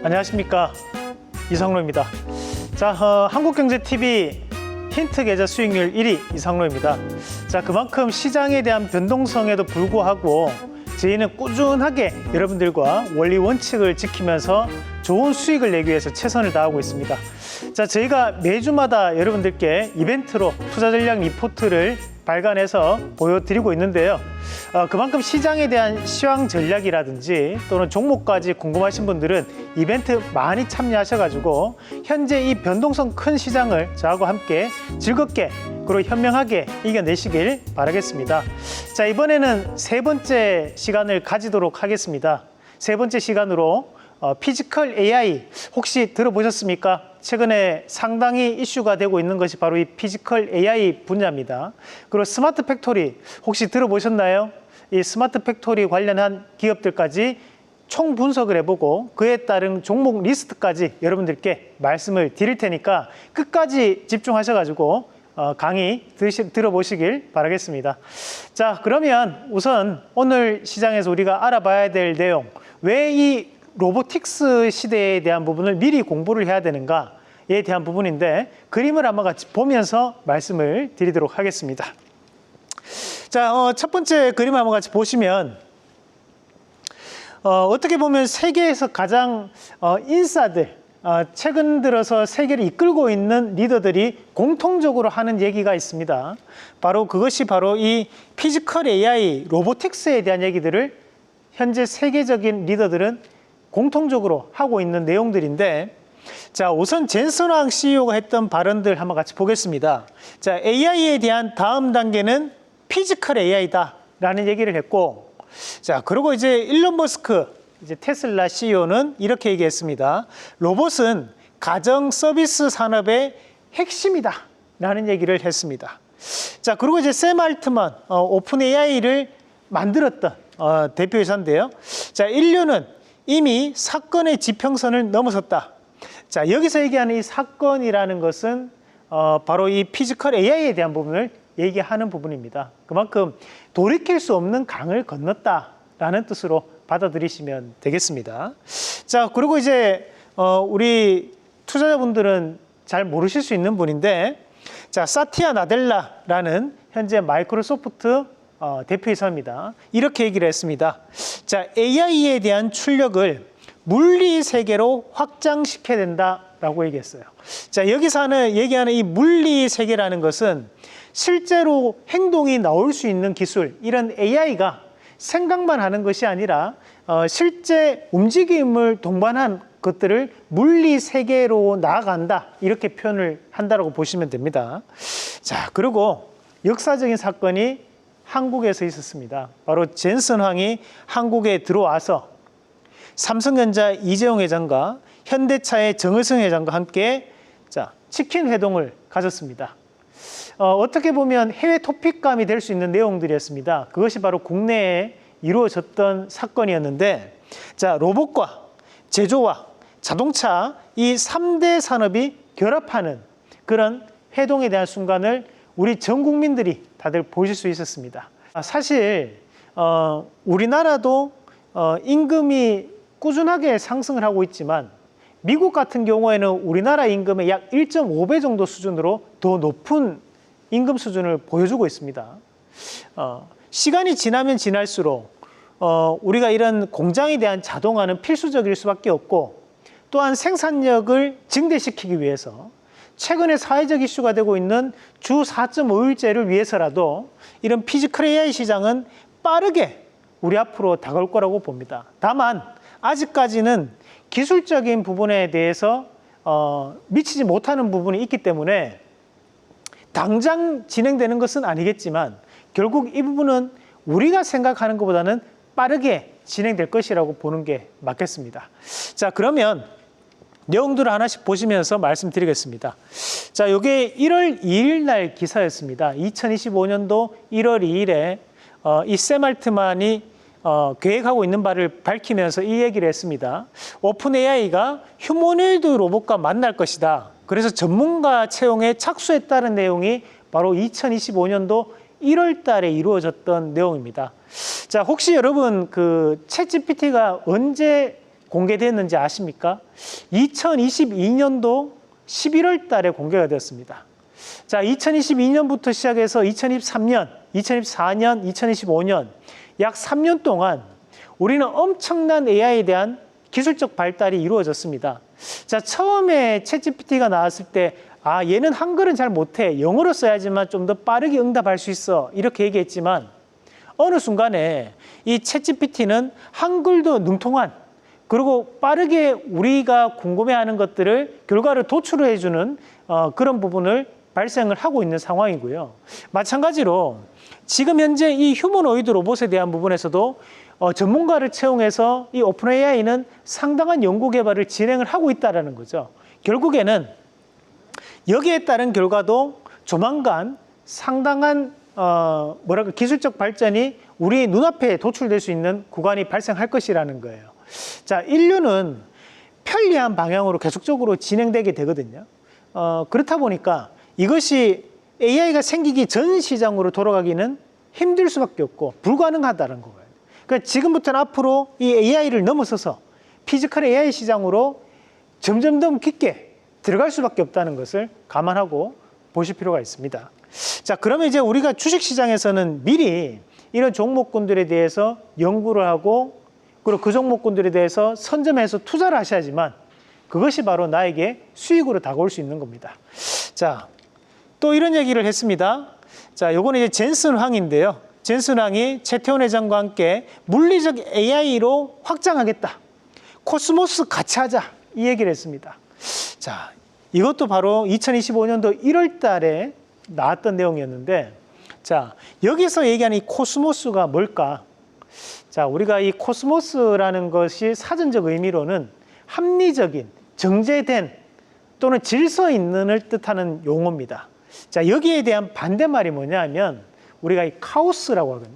안녕하십니까, 이상로입니다. 자, 한국경제TV 힌트 계좌 수익률 1위 이상로입니다. 자, 그만큼 시장에 대한 변동성에도 불구하고 저희는 꾸준하게 여러분들과 원리 원칙을 지키면서 좋은 수익을 내기 위해서 최선을 다하고 있습니다. 자, 저희가 매주마다 여러분들께 이벤트로 투자 전략 리포트를 발간해서 보여드리고 있는데요. 그만큼 시장에 대한 시황 전략이라든지 또는 종목까지 궁금하신 분들은 이벤트 많이 참여하셔가지고 현재 이 변동성 큰 시장을 저하고 함께 즐겁게 그리고 현명하게 이겨내시길 바라겠습니다. 자, 이번에는 세 번째 시간을 가지도록 하겠습니다. 세 번째 시간으로 피지컬 AI 혹시 들어보셨습니까? 최근에 상당히 이슈가 되고 있는 것이 바로 이 피지컬 AI 분야입니다. 그리고 스마트 팩토리 혹시 들어보셨나요? 이 스마트 팩토리 관련한 기업들까지 총 분석을 해보고 그에 따른 종목 리스트까지 여러분들께 말씀을 드릴 테니까 끝까지 집중하셔가지고 강의 들어보시길 바라겠습니다. 자, 그러면 우선 오늘 시장에서 우리가 알아봐야 될 내용, 왜 이 로보틱스 시대에 대한 부분을 미리 공부를 해야 되는가에 대한 부분인데 그림을 한번 같이 보면서 말씀을 드리도록 하겠습니다. 자, 첫 번째 그림을 한번 같이 보시면 어떻게 보면 세계에서 가장 인싸들, 최근 들어서 세계를 이끌고 있는 리더들이 공통적으로 하는 얘기가 있습니다. 바로 그것이 바로 이 피지컬 AI, 로보틱스에 대한 얘기들을 현재 세계적인 리더들은 공통적으로 하고 있는 내용들인데, 자, 우선 젠슨 황 CEO가 했던 발언들 한번 같이 보겠습니다. 자, AI에 대한 다음 단계는 피지컬 AI다 라는 얘기를 했고, 자, 그리고 이제 일론 머스크, 이제 테슬라 CEO는 이렇게 얘기했습니다. 로봇은 가정 서비스 산업의 핵심이다 라는 얘기를 했습니다. 자, 그리고 이제 샘 알트만, 오픈 AI를 만들었던 대표이사인데요. 자, 인류는 이미 사건의 지평선을 넘어섰다. 자, 여기서 얘기하는 이 사건이라는 것은 바로 이 피지컬 AI에 대한 부분을 얘기하는 부분입니다. 그만큼 돌이킬 수 없는 강을 건넜다라는 뜻으로 받아들이시면 되겠습니다. 자, 그리고 이제 우리 투자자분들은 잘 모르실 수 있는 분인데, 자, 사티아 나델라라는 현재 마이크로소프트 대표이사입니다. 이렇게 얘기를 했습니다. 자, AI에 대한 출력을 물리 세계로 확장시켜야 된다라고 얘기했어요. 자, 여기서 얘기하는 이 물리 세계라는 것은 실제로 행동이 나올 수 있는 기술, 이런 AI가 생각만 하는 것이 아니라 실제 움직임을 동반한 것들을 물리 세계로 나아간다, 이렇게 표현을 한다고 보시면 됩니다. 자, 그리고 역사적인 사건이 한국에서 있었습니다. 바로 젠슨 황이 한국에 들어와서 삼성전자 이재용 회장과 현대차의 정의성 회장과 함께 자, 치킨 회동을 가졌습니다. 어떻게 보면 해외 토픽감이 될 수 있는 내용들이었습니다. 그것이 바로 국내에 이루어졌던 사건이었는데, 자, 로봇과 제조와 자동차 이 3대 산업이 결합하는 그런 회동에 대한 순간을 우리 전 국민들이 다들 보실 수 있었습니다. 사실 우리나라도 임금이 꾸준하게 상승을 하고 있지만 미국 같은 경우에는 우리나라 임금의 약 1.5배 정도 수준으로 더 높은 임금 수준을 보여주고 있습니다. 시간이 지나면 지날수록 우리가 이런 공장에 대한 자동화는 필수적일 수밖에 없고, 또한 생산력을 증대시키기 위해서 최근에 사회적 이슈가 되고 있는 주 4.5일제를 위해서라도 이런 피지컬 AI 시장은 빠르게 우리 앞으로 다가올 거라고 봅니다. 다만 아직까지는 기술적인 부분에 대해서 미치지 못하는 부분이 있기 때문에 당장 진행되는 것은 아니겠지만 결국 이 부분은 우리가 생각하는 것보다는 빠르게 진행될 것이라고 보는 게 맞겠습니다. 자, 그러면 내용들을 하나씩 보시면서 말씀드리겠습니다. 자, 이게 1월 2일 날 기사였습니다. 2025년도 1월 2일에 이 샘 알트만이 계획하고 있는 바를 밝히면서 이 얘기를 했습니다. 오픈 AI가 휴머노이드 로봇과 만날 것이다. 그래서 전문가 채용에 착수했다는 내용이 바로 2025년도 1월 달에 이루어졌던 내용입니다. 자, 혹시 여러분 그 챗GPT가 언제 공개됐는지 아십니까? 2022년도 11월 달에 공개가 되었습니다. 자, 2022년부터 시작해서 2023년, 2024년, 2025년 약 3년 동안 우리는 엄청난 AI에 대한 기술적 발달이 이루어졌습니다. 자, 처음에 챗GPT가 나왔을 때 얘는 한글은 잘 못해. 영어로 써야지만 좀 더 빠르게 응답할 수 있어. 이렇게 얘기했지만 어느 순간에 이 챗GPT는 한글도 능통한 그리고 빠르게 우리가 궁금해하는 것들을 결과를 도출해주는 그런 부분을 발생을 하고 있는 상황이고요. 마찬가지로 지금 현재 이 휴머노이드 로봇에 대한 부분에서도 전문가를 채용해서 이 오픈 AI는 상당한 연구 개발을 진행을 하고 있다는 거죠. 결국에는 여기에 따른 결과도 조만간 상당한 기술적 발전이 우리 눈앞에 도출될 수 있는 구간이 발생할 것이라는 거예요. 자, 인류는 편리한 방향으로 계속적으로 진행되게 되거든요. 그렇다 보니까 이것이 AI가 생기기 전 시장으로 돌아가기는 힘들 수밖에 없고 불가능하다는 거예요. 그러니까 지금부터는 앞으로 이 AI를 넘어서서 피지컬 AI 시장으로 점점 더 깊게 들어갈 수밖에 없다는 것을 감안하고 보실 필요가 있습니다. 자, 그러면 이제 우리가 주식시장에서는 미리 이런 종목군들에 대해서 연구를 하고 그리고 그 종목군들에 대해서 선점해서 투자를 하셔야지만 그것이 바로 나에게 수익으로 다가올 수 있는 겁니다. 자, 또 이런 얘기를 했습니다. 자, 요거는 이제 젠슨 황인데요. 젠슨 황이 최태원 회장과 함께 물리적 AI로 확장하겠다. 코스모스 같이 하자. 이 얘기를 했습니다. 자, 이것도 바로 2025년도 1월 달에 나왔던 내용이었는데, 자, 여기서 얘기하는 이 코스모스가 뭘까? 자, 우리가 이 코스모스라는 것이 사전적 의미로는 합리적인, 정제된 또는 질서 있는을 뜻하는 용어입니다. 자, 여기에 대한 반대말이 뭐냐 하면 우리가 이 카오스라고 하거든요.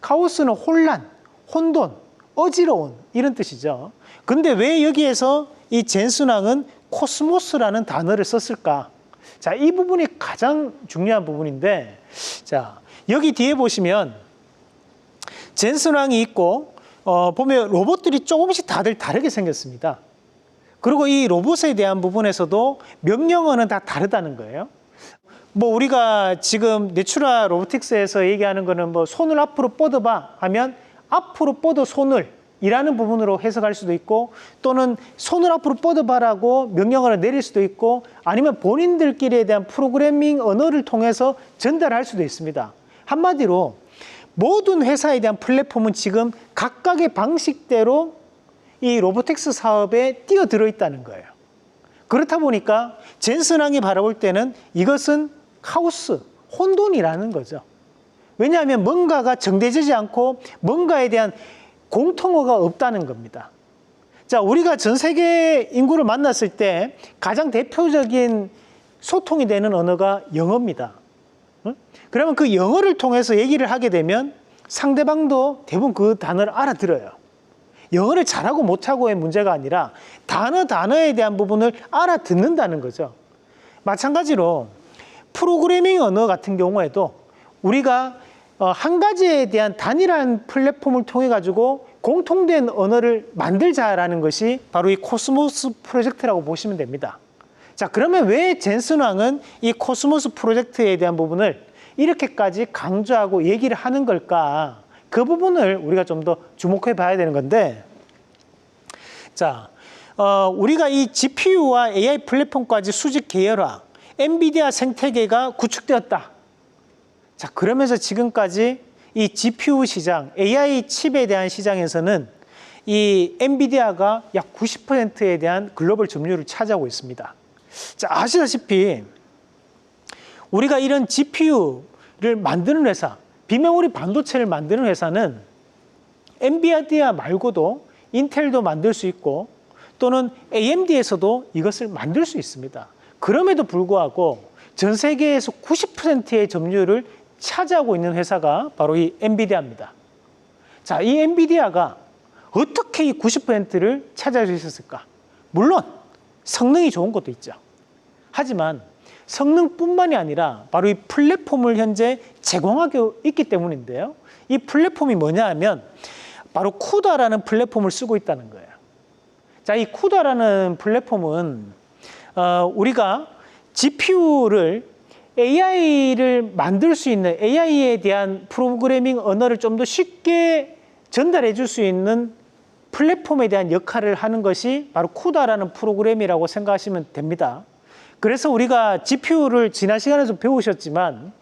카오스는 혼란, 혼돈, 어지러운 이런 뜻이죠. 근데 왜 여기에서 이 젠순왕은 코스모스라는 단어를 썼을까? 자, 이 부분이 가장 중요한 부분인데, 자, 여기 뒤에 보시면 젠슨왕이 있고 보면 로봇들이 조금씩 다들 다르게 생겼습니다. 그리고 이 로봇에 대한 부분에서도 명령어는 다 다르다는 거예요. 뭐 우리가 지금 내추라 로보틱스에서 얘기하는 거는 뭐 손을 앞으로 뻗어봐 하면 앞으로 뻗어 손을 이라는 부분으로 해석할 수도 있고, 또는 손을 앞으로 뻗어봐라고 명령어를 내릴 수도 있고, 아니면 본인들끼리에 대한 프로그래밍 언어를 통해서 전달할 수도 있습니다. 한마디로 모든 회사에 대한 플랫폼은 지금 각각의 방식대로 이 로보틱스 사업에 뛰어들어 있다는 거예요. 그렇다 보니까 젠슨왕이 바라볼 때는 이것은 카오스, 혼돈이라는 거죠. 왜냐하면 뭔가가 정해지지 않고 뭔가에 대한 공통어가 없다는 겁니다. 자, 우리가 전 세계 인구를 만났을 때 가장 대표적인 소통이 되는 언어가 영어입니다. 그러면 그 영어를 통해서 얘기를 하게 되면 상대방도 대부분 그 단어를 알아들어요. 영어를 잘하고 못하고의 문제가 아니라 단어에 대한 부분을 알아듣는다는 거죠. 마찬가지로 프로그래밍 언어 같은 경우에도 우리가 한 가지에 대한 단일한 플랫폼을 통해 가지고 공통된 언어를 만들자라는 것이 바로 이 코스모스 프로젝트라고 보시면 됩니다. 자, 그러면 왜 젠슨왕은 이 코스모스 프로젝트에 대한 부분을 이렇게까지 강조하고 얘기를 하는 걸까? 그 부분을 우리가 좀 더 주목해 봐야 되는 건데, 자, 우리가 이 GPU와 AI 플랫폼까지 수직 계열화, 엔비디아 생태계가 구축되었다. 자, 그러면서 지금까지 이 GPU 시장, AI 칩에 대한 시장에서는 이 엔비디아가 약 90%에 대한 글로벌 점유율을 차지하고 있습니다. 자, 아시다시피 우리가 이런 GPU를 만드는 회사, 비메모리 반도체를 만드는 회사는 엔비디아 말고도 인텔도 만들 수 있고 또는 AMD에서도 이것을 만들 수 있습니다. 그럼에도 불구하고 전 세계에서 90%의 점유율을 차지하고 있는 회사가 바로 이 엔비디아입니다. 자, 이 엔비디아가 어떻게 이 90%를 차지할 수 있었을까? 물론 성능이 좋은 것도 있죠. 하지만 성능뿐만이 아니라 바로 이 플랫폼을 현재 제공하고 있기 때문인데요. 이 플랫폼이 뭐냐 하면 바로 쿠다라는 플랫폼을 쓰고 있다는 거예요. 자, 이 쿠다라는 플랫폼은 우리가 GPU를 AI를 만들 수 있는 AI에 대한 프로그래밍 언어를 좀 더 쉽게 전달해 줄 수 있는 플랫폼에 대한 역할을 하는 것이 바로 쿠다라는 프로그램이라고 생각하시면 됩니다. 그래서 우리가 GPU를 지난 시간에도 배우셨지만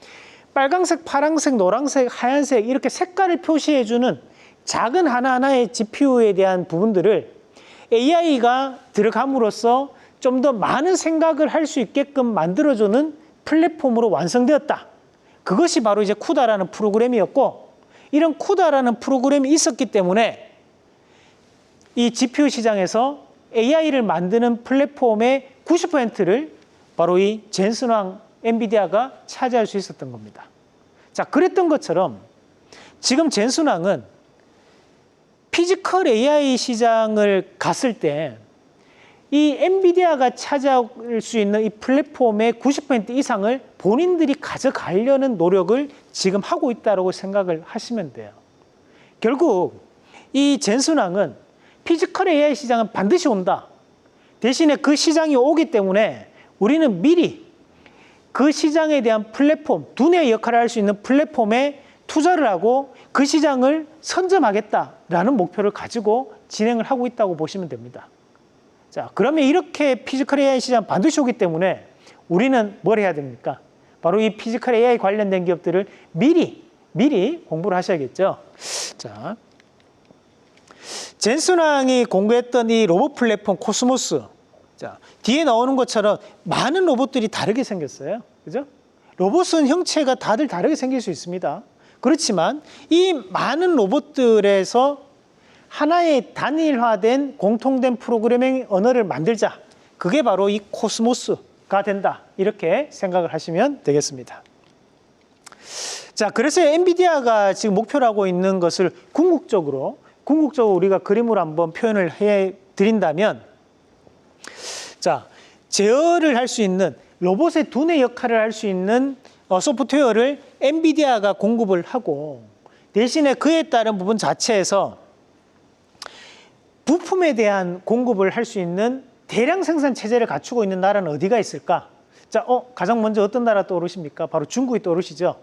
빨강색, 파랑색, 노란색, 하얀색 이렇게 색깔을 표시해 주는 작은 하나하나의 GPU에 대한 부분들을 AI가 들어감으로써 좀 더 많은 생각을 할 수 있게끔 만들어주는 플랫폼으로 완성되었다. 그것이 바로 이제 쿠다라는 프로그램이었고, 이런 쿠다라는 프로그램이 있었기 때문에 이 GPU 시장에서 AI를 만드는 플랫폼의 90%를 바로 이 젠슨왕 엔비디아가 차지할 수 있었던 겁니다. 자, 그랬던 것처럼 지금 젠슨왕은 피지컬 AI 시장을 갔을 때 이 엔비디아가 차지할 수 있는 이 플랫폼의 90% 이상을 본인들이 가져가려는 노력을 지금 하고 있다고 생각을 하시면 돼요. 결국 이 젠슨왕은 피지컬 AI 시장은 반드시 온다. 대신에 그 시장이 오기 때문에 우리는 미리 그 시장에 대한 플랫폼, 두뇌의 역할을 할 수 있는 플랫폼에 투자를 하고 그 시장을 선점하겠다라는 목표를 가지고 진행을 하고 있다고 보시면 됩니다. 자, 그러면 이렇게 피지컬 AI 시장 반드시 오기 때문에 우리는 뭘 해야 됩니까? 바로 이 피지컬 AI 관련된 기업들을 미리 공부를 하셔야겠죠. 자, 젠슨왕이 공개했던 이 로봇 플랫폼 코스모스. 자, 뒤에 나오는 것처럼 많은 로봇들이 다르게 생겼어요. 그죠? 로봇은 형체가 다들 다르게 생길 수 있습니다. 그렇지만 이 많은 로봇들에서 하나의 단일화된 공통된 프로그래밍 언어를 만들자. 그게 바로 이 코스모스가 된다. 이렇게 생각을 하시면 되겠습니다. 자, 그래서 엔비디아가 지금 목표로 하고 있는 것을 궁극적으로 우리가 그림으로 한번 표현을 해 드린다면, 자, 제어를 할 수 있는 로봇의 두뇌 역할을 할 수 있는 소프트웨어를 엔비디아가 공급을 하고, 대신에 그에 따른 부분 자체에서 부품에 대한 공급을 할 수 있는 대량 생산 체제를 갖추고 있는 나라는 어디가 있을까? 자, 가장 먼저 어떤 나라 떠오르십니까? 바로 중국이 떠오르시죠.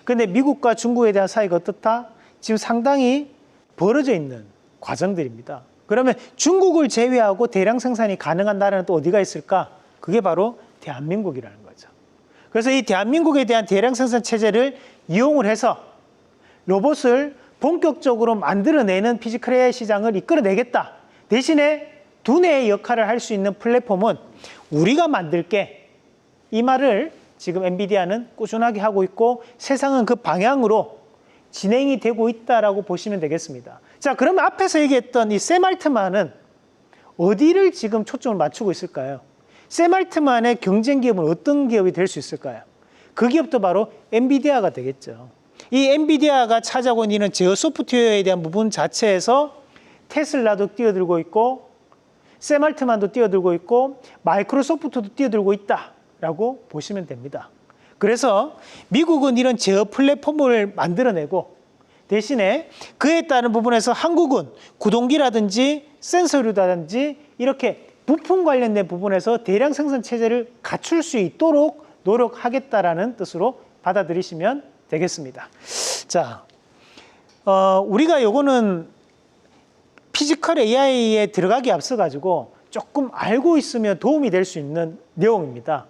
근데 미국과 중국에 대한 사이가 어떻다? 지금 상당히 벌어져 있는 과정들입니다. 그러면 중국을 제외하고 대량 생산이 가능한 나라는 또 어디가 있을까? 그게 바로 대한민국이라는 거죠. 그래서 이 대한민국에 대한 대량 생산 체제를 이용을 해서 로봇을 본격적으로 만들어내는 피지컬 AI 시장을 이끌어내겠다. 대신에 두뇌의 역할을 할 수 있는 플랫폼은 우리가 만들게. 이 말을 지금 엔비디아는 꾸준하게 하고 있고 세상은 그 방향으로 진행이 되고 있다라고 보시면 되겠습니다. 자, 그러면 앞에서 얘기했던 이 샘 알트만은 어디를 지금 초점을 맞추고 있을까요? 샘 알트만의 경쟁 기업은 어떤 기업이 될 수 있을까요? 그 기업도 바로 엔비디아가 되겠죠. 이 엔비디아가 차지하고 있는 제어 소프트웨어에 대한 부분 자체에서 테슬라도 뛰어들고 있고 샘 알트만도 뛰어들고 있고 마이크로소프트도 뛰어들고 있다라고 보시면 됩니다. 그래서 미국은 이런 제어 플랫폼을 만들어내고 대신에 그에 따른 부분에서 한국은 구동기라든지 센서류라든지 이렇게 부품 관련된 부분에서 대량 생산 체제를 갖출 수 있도록 노력하겠다라는 뜻으로 받아들이시면 되겠습니다. 자, 우리가 요거는 피지컬 AI에 들어가기 앞서 가지고 조금 알고 있으면 도움이 될 수 있는 내용입니다.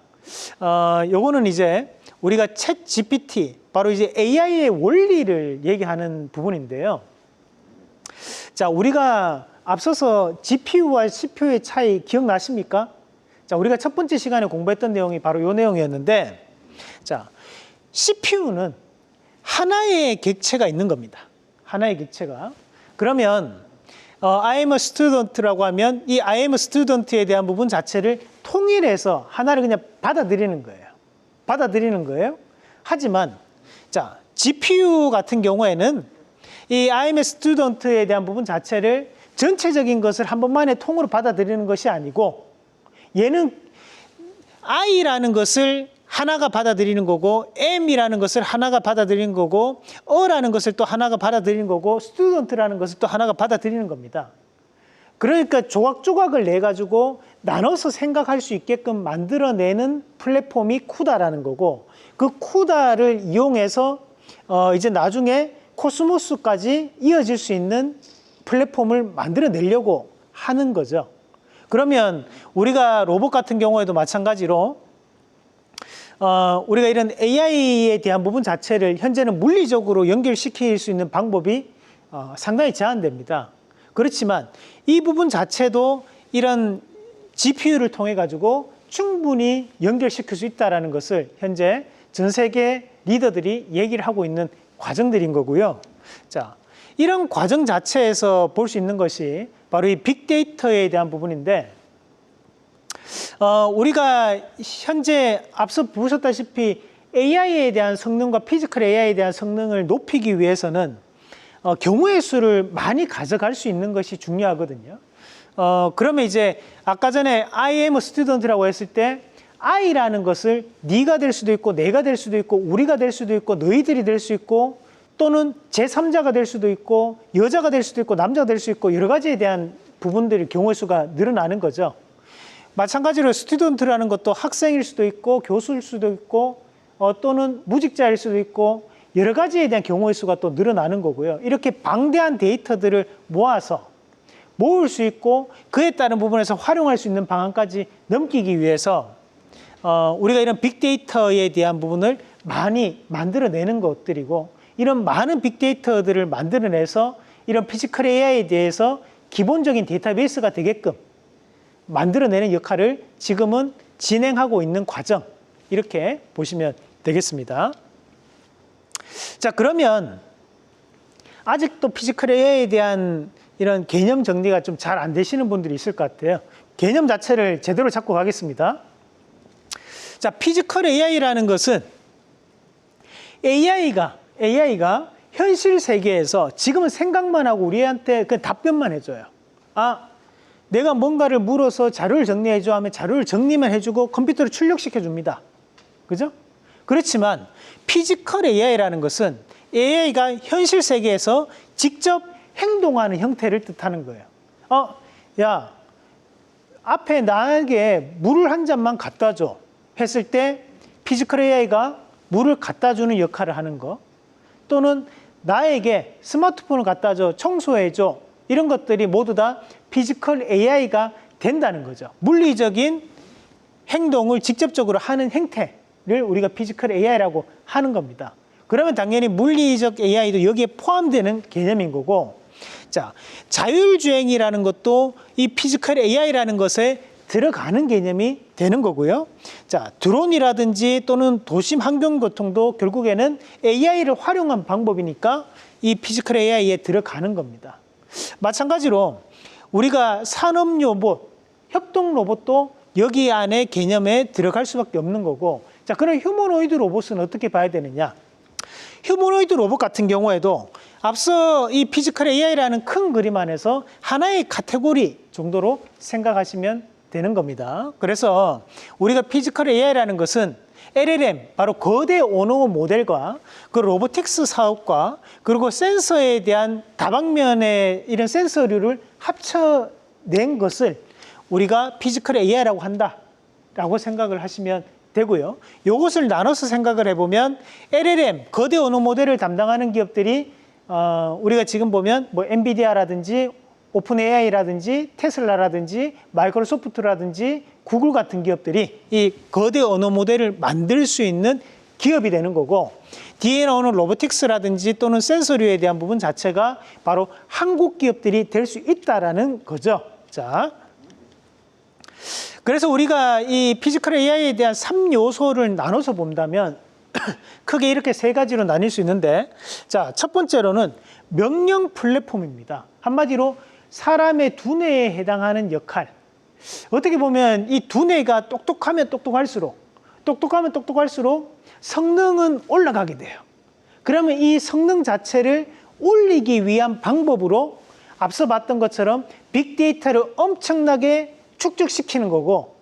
요거는 이제 우리가 챗 GPT, 바로 이제 AI의 원리를 얘기하는 부분인데요. 자, 우리가 앞서서 GPU와 CPU의 차이 기억나십니까? 자, 우리가 첫 번째 시간에 공부했던 내용이 바로 이 내용이었는데, 자, CPU는 하나의 객체가 있는 겁니다. 하나의 객체가. 그러면 I am a student라고 하면 이 I am a student에 대한 부분 자체를 통일해서 하나를 그냥 받아들이는 거예요. 받아들이는 거예요. 하지만 자, GPU 같은 경우에는 이 IMS 스튜던트에 대한 부분 자체를 전체적인 것을 한 번만에 통으로 받아들이는 것이 아니고 얘는 I라는 것을 하나가 받아들이는 거고 M이라는 것을 하나가 받아들이는 거고 어라는 것을 또 하나가 받아들이는 거고 스튜던트라는 것을 또 하나가 받아들이는 겁니다. 그러니까 조각조각을 내가지고 나눠서 생각할 수 있게끔 만들어내는 플랫폼이 쿠다라는 거고 그 쿠다를 이용해서 이제 나중에 코스모스까지 이어질 수 있는 플랫폼을 만들어내려고 하는 거죠. 그러면 우리가 로봇 같은 경우에도 마찬가지로 우리가 이런 AI에 대한 부분 자체를 현재는 물리적으로 연결시킬 수 있는 방법이 상당히 제한됩니다. 그렇지만 이 부분 자체도 이런 GPU를 통해 가지고 충분히 연결시킬 수 있다는 것을 현재 전 세계 리더들이 얘기를 하고 있는 과정들인 거고요. 자, 이런 과정 자체에서 볼 수 있는 것이 바로 이 빅데이터에 대한 부분인데 우리가 현재 앞서 보셨다시피 AI에 대한 성능과 피지컬 AI에 대한 성능을 높이기 위해서는 경우의 수를 많이 가져갈 수 있는 것이 중요하거든요. 그러면 이제 아까 전에 I am a student라고 했을 때 I라는 것을 네가 될 수도 있고 내가 될 수도 있고 우리가 될 수도 있고 너희들이 될 수 있고 또는 제3자가 될 수도 있고 여자가 될 수도 있고 남자가 될 수 있고 여러 가지에 대한 부분들이 경우의 수가 늘어나는 거죠. 마찬가지로 스튜던트라는 것도 학생일 수도 있고 교수일 수도 있고 또는 무직자일 수도 있고 여러 가지에 대한 경우의 수가 또 늘어나는 거고요. 이렇게 방대한 데이터들을 모아서 모을 수 있고 그에 따른 부분에서 활용할 수 있는 방안까지 넘기기 위해서 우리가 이런 빅데이터에 대한 부분을 많이 만들어내는 것들이고 이런 많은 빅데이터들을 만들어내서 이런 피지컬 AI에 대해서 기본적인 데이터베이스가 되게끔 만들어내는 역할을 지금은 진행하고 있는 과정 이렇게 보시면 되겠습니다. 자, 그러면 아직도 피지컬 AI에 대한 이런 개념 정리가 좀 잘 안 되시는 분들이 있을 것 같아요. 개념 자체를 제대로 잡고 가겠습니다. 자, 피지컬 AI라는 것은 AI가 현실 세계에서 지금은 생각만 하고 우리한테 그 답변만 해줘요. 아, 내가 뭔가를 물어서 자료를 정리해줘 하면 자료를 정리만 해주고 컴퓨터를 출력시켜 줍니다. 그죠? 그렇지만 피지컬 AI라는 것은 AI가 현실 세계에서 직접 행동하는 형태를 뜻하는 거예요. 야, 앞에 나에게 물을 한 잔만 갖다 줘 했을 때 피지컬 AI가 물을 갖다 주는 역할을 하는 거 또는 나에게 스마트폰을 갖다 줘, 청소해 줘 이런 것들이 모두 다 피지컬 AI가 된다는 거죠. 물리적인 행동을 직접적으로 하는 행태를 우리가 피지컬 AI라고 하는 겁니다. 그러면 당연히 물리적 AI도 여기에 포함되는 개념인 거고 자, 자율주행이라는 것도 이 피지컬 AI라는 것에 들어가는 개념이 되는 거고요. 자, 드론이라든지 또는 도심 환경교통도 결국에는 AI를 활용한 방법이니까 이 피지컬 AI에 들어가는 겁니다. 마찬가지로 우리가 산업 로봇, 협동 로봇도 여기 안에 개념에 들어갈 수밖에 없는 거고 자, 그럼 휴머노이드 로봇은 어떻게 봐야 되느냐? 휴머노이드 로봇 같은 경우에도 앞서 이 피지컬 AI라는 큰 그림 안에서 하나의 카테고리 정도로 생각하시면 되는 겁니다. 그래서 우리가 피지컬 AI라는 것은 LLM, 바로 거대 언어 모델과 그 로보틱스 사업과 그리고 센서에 대한 다방면의 이런 센서류를 합쳐낸 것을 우리가 피지컬 AI라고 한다라고 생각을 하시면 되고요. 이것을 나눠서 생각을 해보면 LLM, 거대 언어 모델을 담당하는 기업들이 우리가 지금 보면 뭐 엔비디아라든지 오픈 AI라든지 테슬라라든지 마이크로소프트라든지 구글 같은 기업들이 이 거대 언어 모델을 만들 수 있는 기업이 되는 거고 뒤에 나오는 로보틱스라든지 또는 센서류에 대한 부분 자체가 바로 한국 기업들이 될 수 있다라는 거죠. 자, 그래서 우리가 이 피지컬 AI에 대한 3요소를 나눠서 본다면 크게 이렇게 세 가지로 나뉠 수 있는데 자, 첫 번째로는 명령 플랫폼입니다. 한마디로 사람의 두뇌에 해당하는 역할. 어떻게 보면 이 두뇌가 똑똑하면 똑똑할수록 성능은 올라가게 돼요. 그러면 이 성능 자체를 올리기 위한 방법으로 앞서 봤던 것처럼 빅데이터를 엄청나게 축적시키는 거고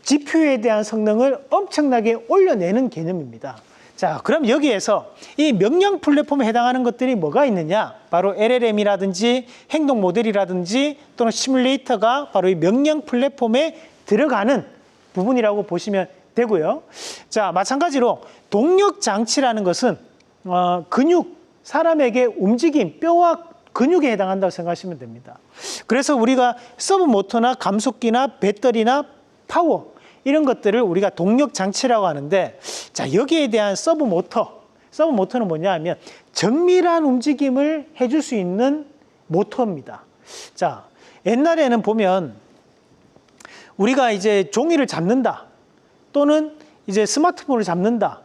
GPU에 대한 성능을 엄청나게 올려내는 개념입니다. 자, 그럼 여기에서 이 명령 플랫폼에 해당하는 것들이 뭐가 있느냐? 바로 LLM이라든지 행동 모델이라든지 또는 시뮬레이터가 바로 이 명령 플랫폼에 들어가는 부분이라고 보시면 되고요. 자, 마찬가지로 동력 장치라는 것은 근육, 사람에게 움직임, 뼈와 근육에 해당한다고 생각하시면 됩니다. 그래서 우리가 서브 모터나 감속기나 배터리나 파워 이런 것들을 우리가 동력 장치라고 하는데, 자, 여기에 대한 서브 모터는 뭐냐 하면 정밀한 움직임을 해줄 수 있는 모터입니다. 자, 옛날에는 보면 우리가 이제 종이를 잡는다 또는 이제 스마트폰을 잡는다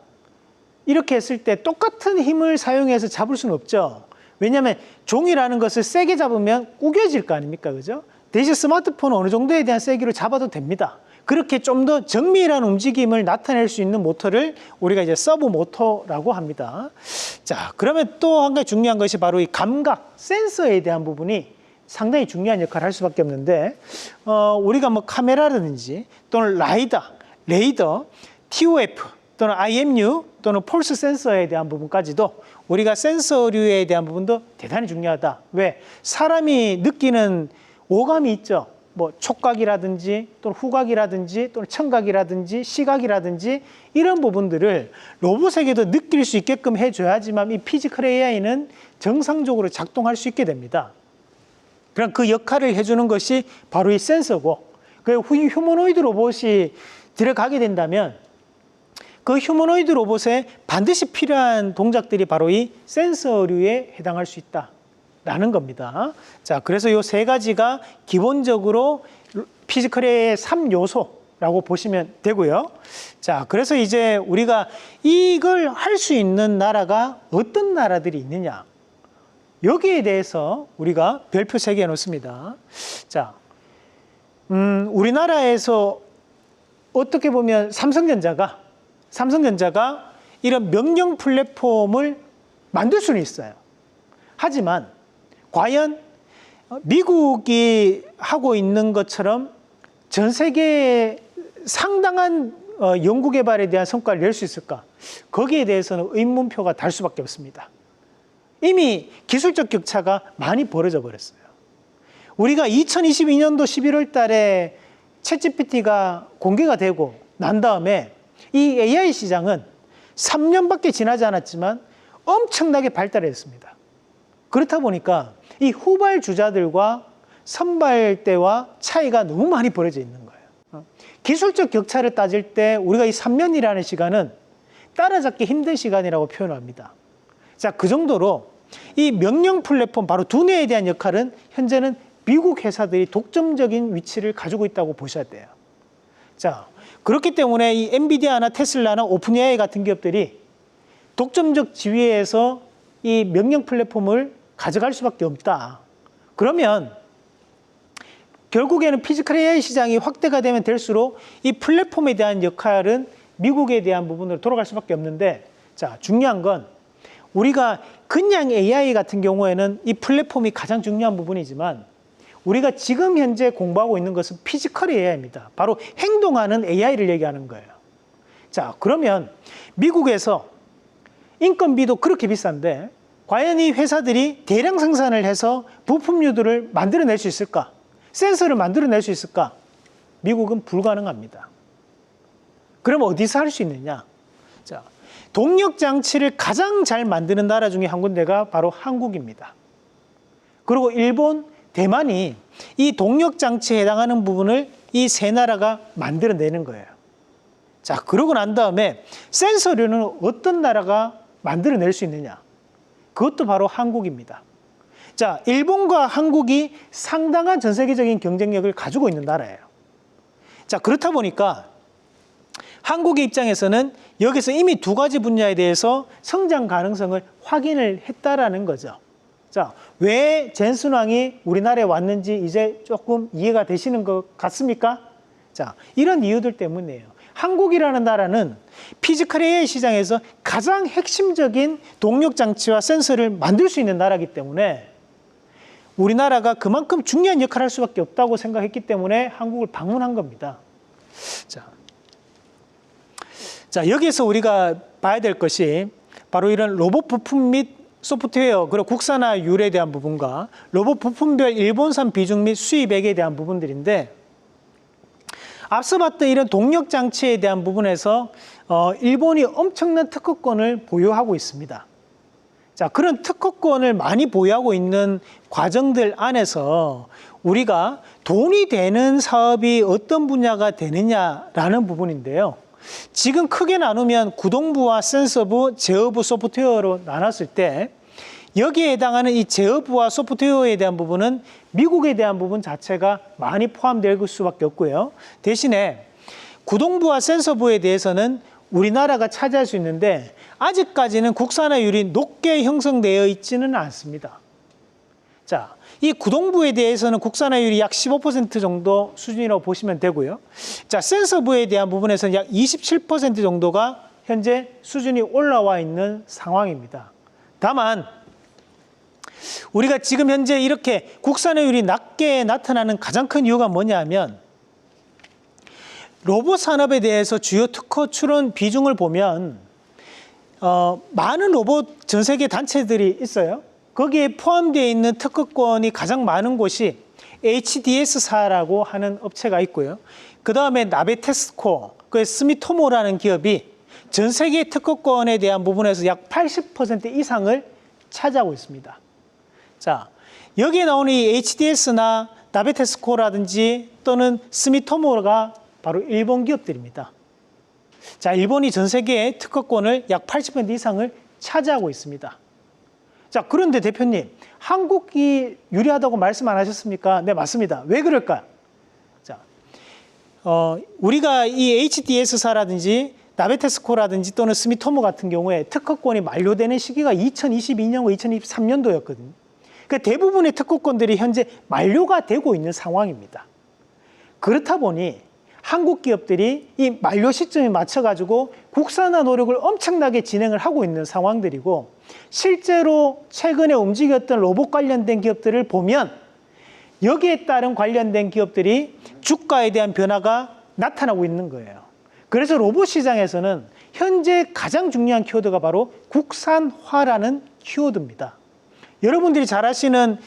이렇게 했을 때 똑같은 힘을 사용해서 잡을 수는 없죠. 왜냐하면 종이라는 것을 세게 잡으면 구겨질 거 아닙니까? 그죠? 대신 스마트폰은 어느 정도에 대한 세기로 잡아도 됩니다. 그렇게 좀 더 정밀한 움직임을 나타낼 수 있는 모터를 우리가 이제 서브 모터라고 합니다. 자, 그러면 또 한 가지 중요한 것이 바로 이 감각, 센서에 대한 부분이 상당히 중요한 역할을 할 수밖에 없는데, 우리가 뭐 카메라라든지 또는 레이더, TOF 또는 IMU 또는 폴스 센서에 대한 부분까지도 우리가 센서류에 대한 부분도 대단히 중요하다. 왜? 사람이 느끼는 오감이 있죠. 뭐 촉각이라든지 또는 후각이라든지 또는 청각이라든지 시각이라든지 이런 부분들을 로봇에게도 느낄 수 있게끔 해줘야지만 이 피지컬 AI는 정상적으로 작동할 수 있게 됩니다. 그럼 그 역할을 해주는 것이 바로 이 센서고, 그 휴머노이드 로봇이 들어가게 된다면 그 휴머노이드 로봇에 반드시 필요한 동작들이 바로 이 센서류에 해당할 수 있다라는 겁니다. 자, 그래서 이 세 가지가 기본적으로 피지컬의 3요소라고 보시면 되고요. 자, 그래서 이제 우리가 이걸 할 수 있는 나라가 어떤 나라들이 있느냐, 여기에 대해서 우리가 별표 3개 놓습니다. 자, 우리나라에서 어떻게 보면 삼성전자가 이런 명령 플랫폼을 만들 수는 있어요. 하지만 과연 미국이 하고 있는 것처럼 전 세계에 상당한 연구 개발에 대한 성과를 낼 수 있을까? 거기에 대해서는 의문표가 달 수밖에 없습니다. 이미 기술적 격차가 많이 벌어져 버렸어요. 우리가 2022년도 11월 달에 챗GPT가 공개가 되고 난 다음에 이 AI 시장은 3년밖에 지나지 않았지만 엄청나게 발달했습니다. 그렇다 보니까 이 후발 주자들과 선발대와 차이가 너무 많이 벌어져 있는 거예요. 기술적 격차를 따질 때 우리가 이 3년이라는 시간은 따라잡기 힘든 시간이라고 표현합니다. 자, 그 정도로 이 명령 플랫폼, 바로 두뇌에 대한 역할은 현재는 미국 회사들이 독점적인 위치를 가지고 있다고 보셔야 돼요. 자, 그렇기 때문에 이 엔비디아나 테슬라나 오픈 AI 같은 기업들이 독점적 지위에서 이 명령 플랫폼을 가져갈 수밖에 없다. 그러면 결국에는 피지컬 AI 시장이 확대가 되면 될수록 이 플랫폼에 대한 역할은 미국에 대한 부분으로 돌아갈 수밖에 없는데, 자, 중요한 건 우리가 그냥 AI 같은 경우에는 이 플랫폼이 가장 중요한 부분이지만 우리가 지금 현재 공부하고 있는 것은 피지컬 AI입니다. 바로 행동하는 AI를 얘기하는 거예요. 자, 그러면 미국에서 인건비도 그렇게 비싼데 과연 이 회사들이 대량 생산을 해서 부품류들을 만들어낼 수 있을까? 센서를 만들어낼 수 있을까? 미국은 불가능합니다. 그럼 어디서 할 수 있느냐? 자, 동력 장치를 가장 잘 만드는 나라 중에 한 군데가 바로 한국입니다. 그리고 일본, 대만이 이 동력 장치에 해당하는 부분을 이 세 나라가 만들어내는 거예요. 자, 그러고 난 다음에 센서류는 어떤 나라가 만들어낼 수 있느냐? 그것도 바로 한국입니다. 자, 일본과 한국이 상당한 전 세계적인 경쟁력을 가지고 있는 나라예요. 자, 그렇다 보니까 한국의 입장에서는 여기서 이미 두 가지 분야에 대해서 성장 가능성을 확인을 했다라는 거죠. 자, 왜 젠슨왕이 우리나라에 왔는지 이제 조금 이해가 되시는 것 같습니까? 자, 이런 이유들 때문이에요. 한국이라는 나라는 피지컬 AI 시장에서 가장 핵심적인 동력 장치와 센서를 만들 수 있는 나라이기 때문에 우리나라가 그만큼 중요한 역할을 할 수밖에 없다고 생각했기 때문에 한국을 방문한 겁니다. 자, 여기에서 우리가 봐야 될 것이 바로 이런 로봇 부품 및 소프트웨어, 그리고 국산화율에 대한 부분과 로봇 부품별 일본산 비중 및 수입액에 대한 부분들인데, 앞서 봤던 이런 동력 장치에 대한 부분에서 일본이 엄청난 특허권을 보유하고 있습니다. 자, 그런 특허권을 많이 보유하고 있는 과정들 안에서 우리가 돈이 되는 사업이 어떤 분야가 되느냐라는 부분인데요. 지금 크게 나누면 구동부와 센서부, 제어부, 소프트웨어로 나눴을 때 여기에 해당하는 이 제어부와 소프트웨어에 대한 부분은 미국에 대한 부분 자체가 많이 포함될 수밖에 없고요. 대신에 구동부와 센서부에 대해서는 우리나라가 차지할 수 있는데 아직까지는 국산화율이 높게 형성되어 있지는 않습니다. 자, 이 구동부에 대해서는 국산화율이 약 15% 정도 수준이라고 보시면 되고요. 자, 센서부에 대한 부분에서는 약 27% 정도가 현재 수준이 올라와 있는 상황입니다. 다만 우리가 지금 현재 이렇게 국산화율이 낮게 나타나는 가장 큰 이유가 뭐냐면 로봇 산업에 대해서 주요 특허 출원 비중을 보면 많은 로봇 전 세계 단체들이 있어요. 거기에 포함되어 있는 특허권이 가장 많은 곳이 HDS사라고 하는 업체가 있고요. 그 다음에 나베테스코, 그 스미토모라는 기업이 전 세계 특허권에 대한 부분에서 약 80% 이상을 차지하고 있습니다. 자, 여기에 나오는 이 HDS나 나베테스코라든지 또는 스미토모가 바로 일본 기업들입니다. 자, 일본이 전 세계의 특허권을 약 80% 이상을 차지하고 있습니다. 자, 그런데 대표님, 한국이 유리하다고 말씀 안 하셨습니까? 네, 맞습니다. 왜 그럴까요? 자, 우리가 이 HDS사라든지 나베테스코라든지 또는 스미토모 같은 경우에 특허권이 만료되는 시기가 2022년과 2023년도였거든요. 그러니까 대부분의 특허권들이 현재 만료가 되고 있는 상황입니다. 그렇다 보니 한국 기업들이 이 만료 시점에 맞춰가지고 국산화 노력을 엄청나게 진행을 하고 있는 상황들이고, 실제로 최근에 움직였던 로봇 관련된 기업들을 보면 여기에 따른 관련된 기업들이 주가에 대한 변화가 나타나고 있는 거예요. 그래서 로봇 시장에서는 현재 가장 중요한 키워드가 바로 국산화라는 키워드입니다. 여러분들이 잘 아시는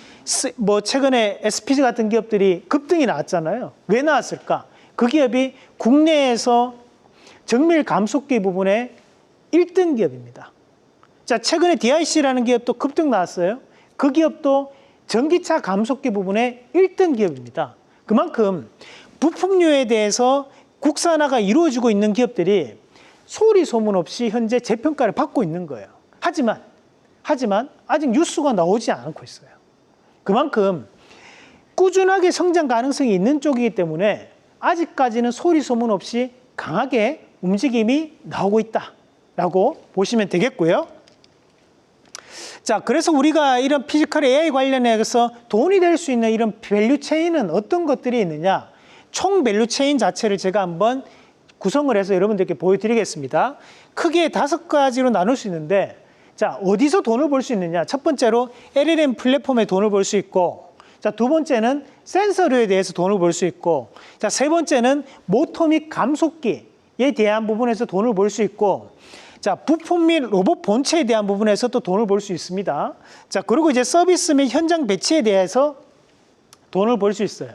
최근에 SPG 같은 기업들이 급등이 나왔잖아요. 왜 나왔을까? 그 기업이 국내에서 정밀 감속기 부분의 1등 기업입니다. 자, 최근에 DIC라는 기업도 급등 나왔어요. 그 기업도 전기차 감속기 부분의 1등 기업입니다. 그만큼 부품류에 대해서 국산화가 이루어지고 있는 기업들이 소리 소문 없이 현재 재평가를 받고 있는 거예요. 하지만 아직 뉴스가 나오지 않고 있어요. 그만큼 꾸준하게 성장 가능성이 있는 쪽이기 때문에 아직까지는 소리 소문 없이 강하게 움직임이 나오고 있다라고 보시면 되겠고요. 자, 그래서 우리가 이런 피지컬 AI 관련해서 돈이 될 수 있는 이런 밸류 체인은 어떤 것들이 있느냐, 총 밸류 체인 자체를 제가 한번 구성을 해서 여러분들께 보여드리겠습니다. 크게 5가지로 나눌 수 있는데, 자, 어디서 돈을 벌 수 있느냐? 첫 번째로 LLM 플랫폼에 돈을 벌 수 있고, 자, 두 번째는 센서류에 대해서 돈을 벌 수 있고, 자, 세 번째는 모터 및 감속기에 대한 부분에서 돈을 벌 수 있고, 자, 부품 및 로봇 본체에 대한 부분에서 또 돈을 벌 수 있습니다. 자, 그리고 이제 서비스 및 현장 배치에 대해서 돈을 벌 수 있어요.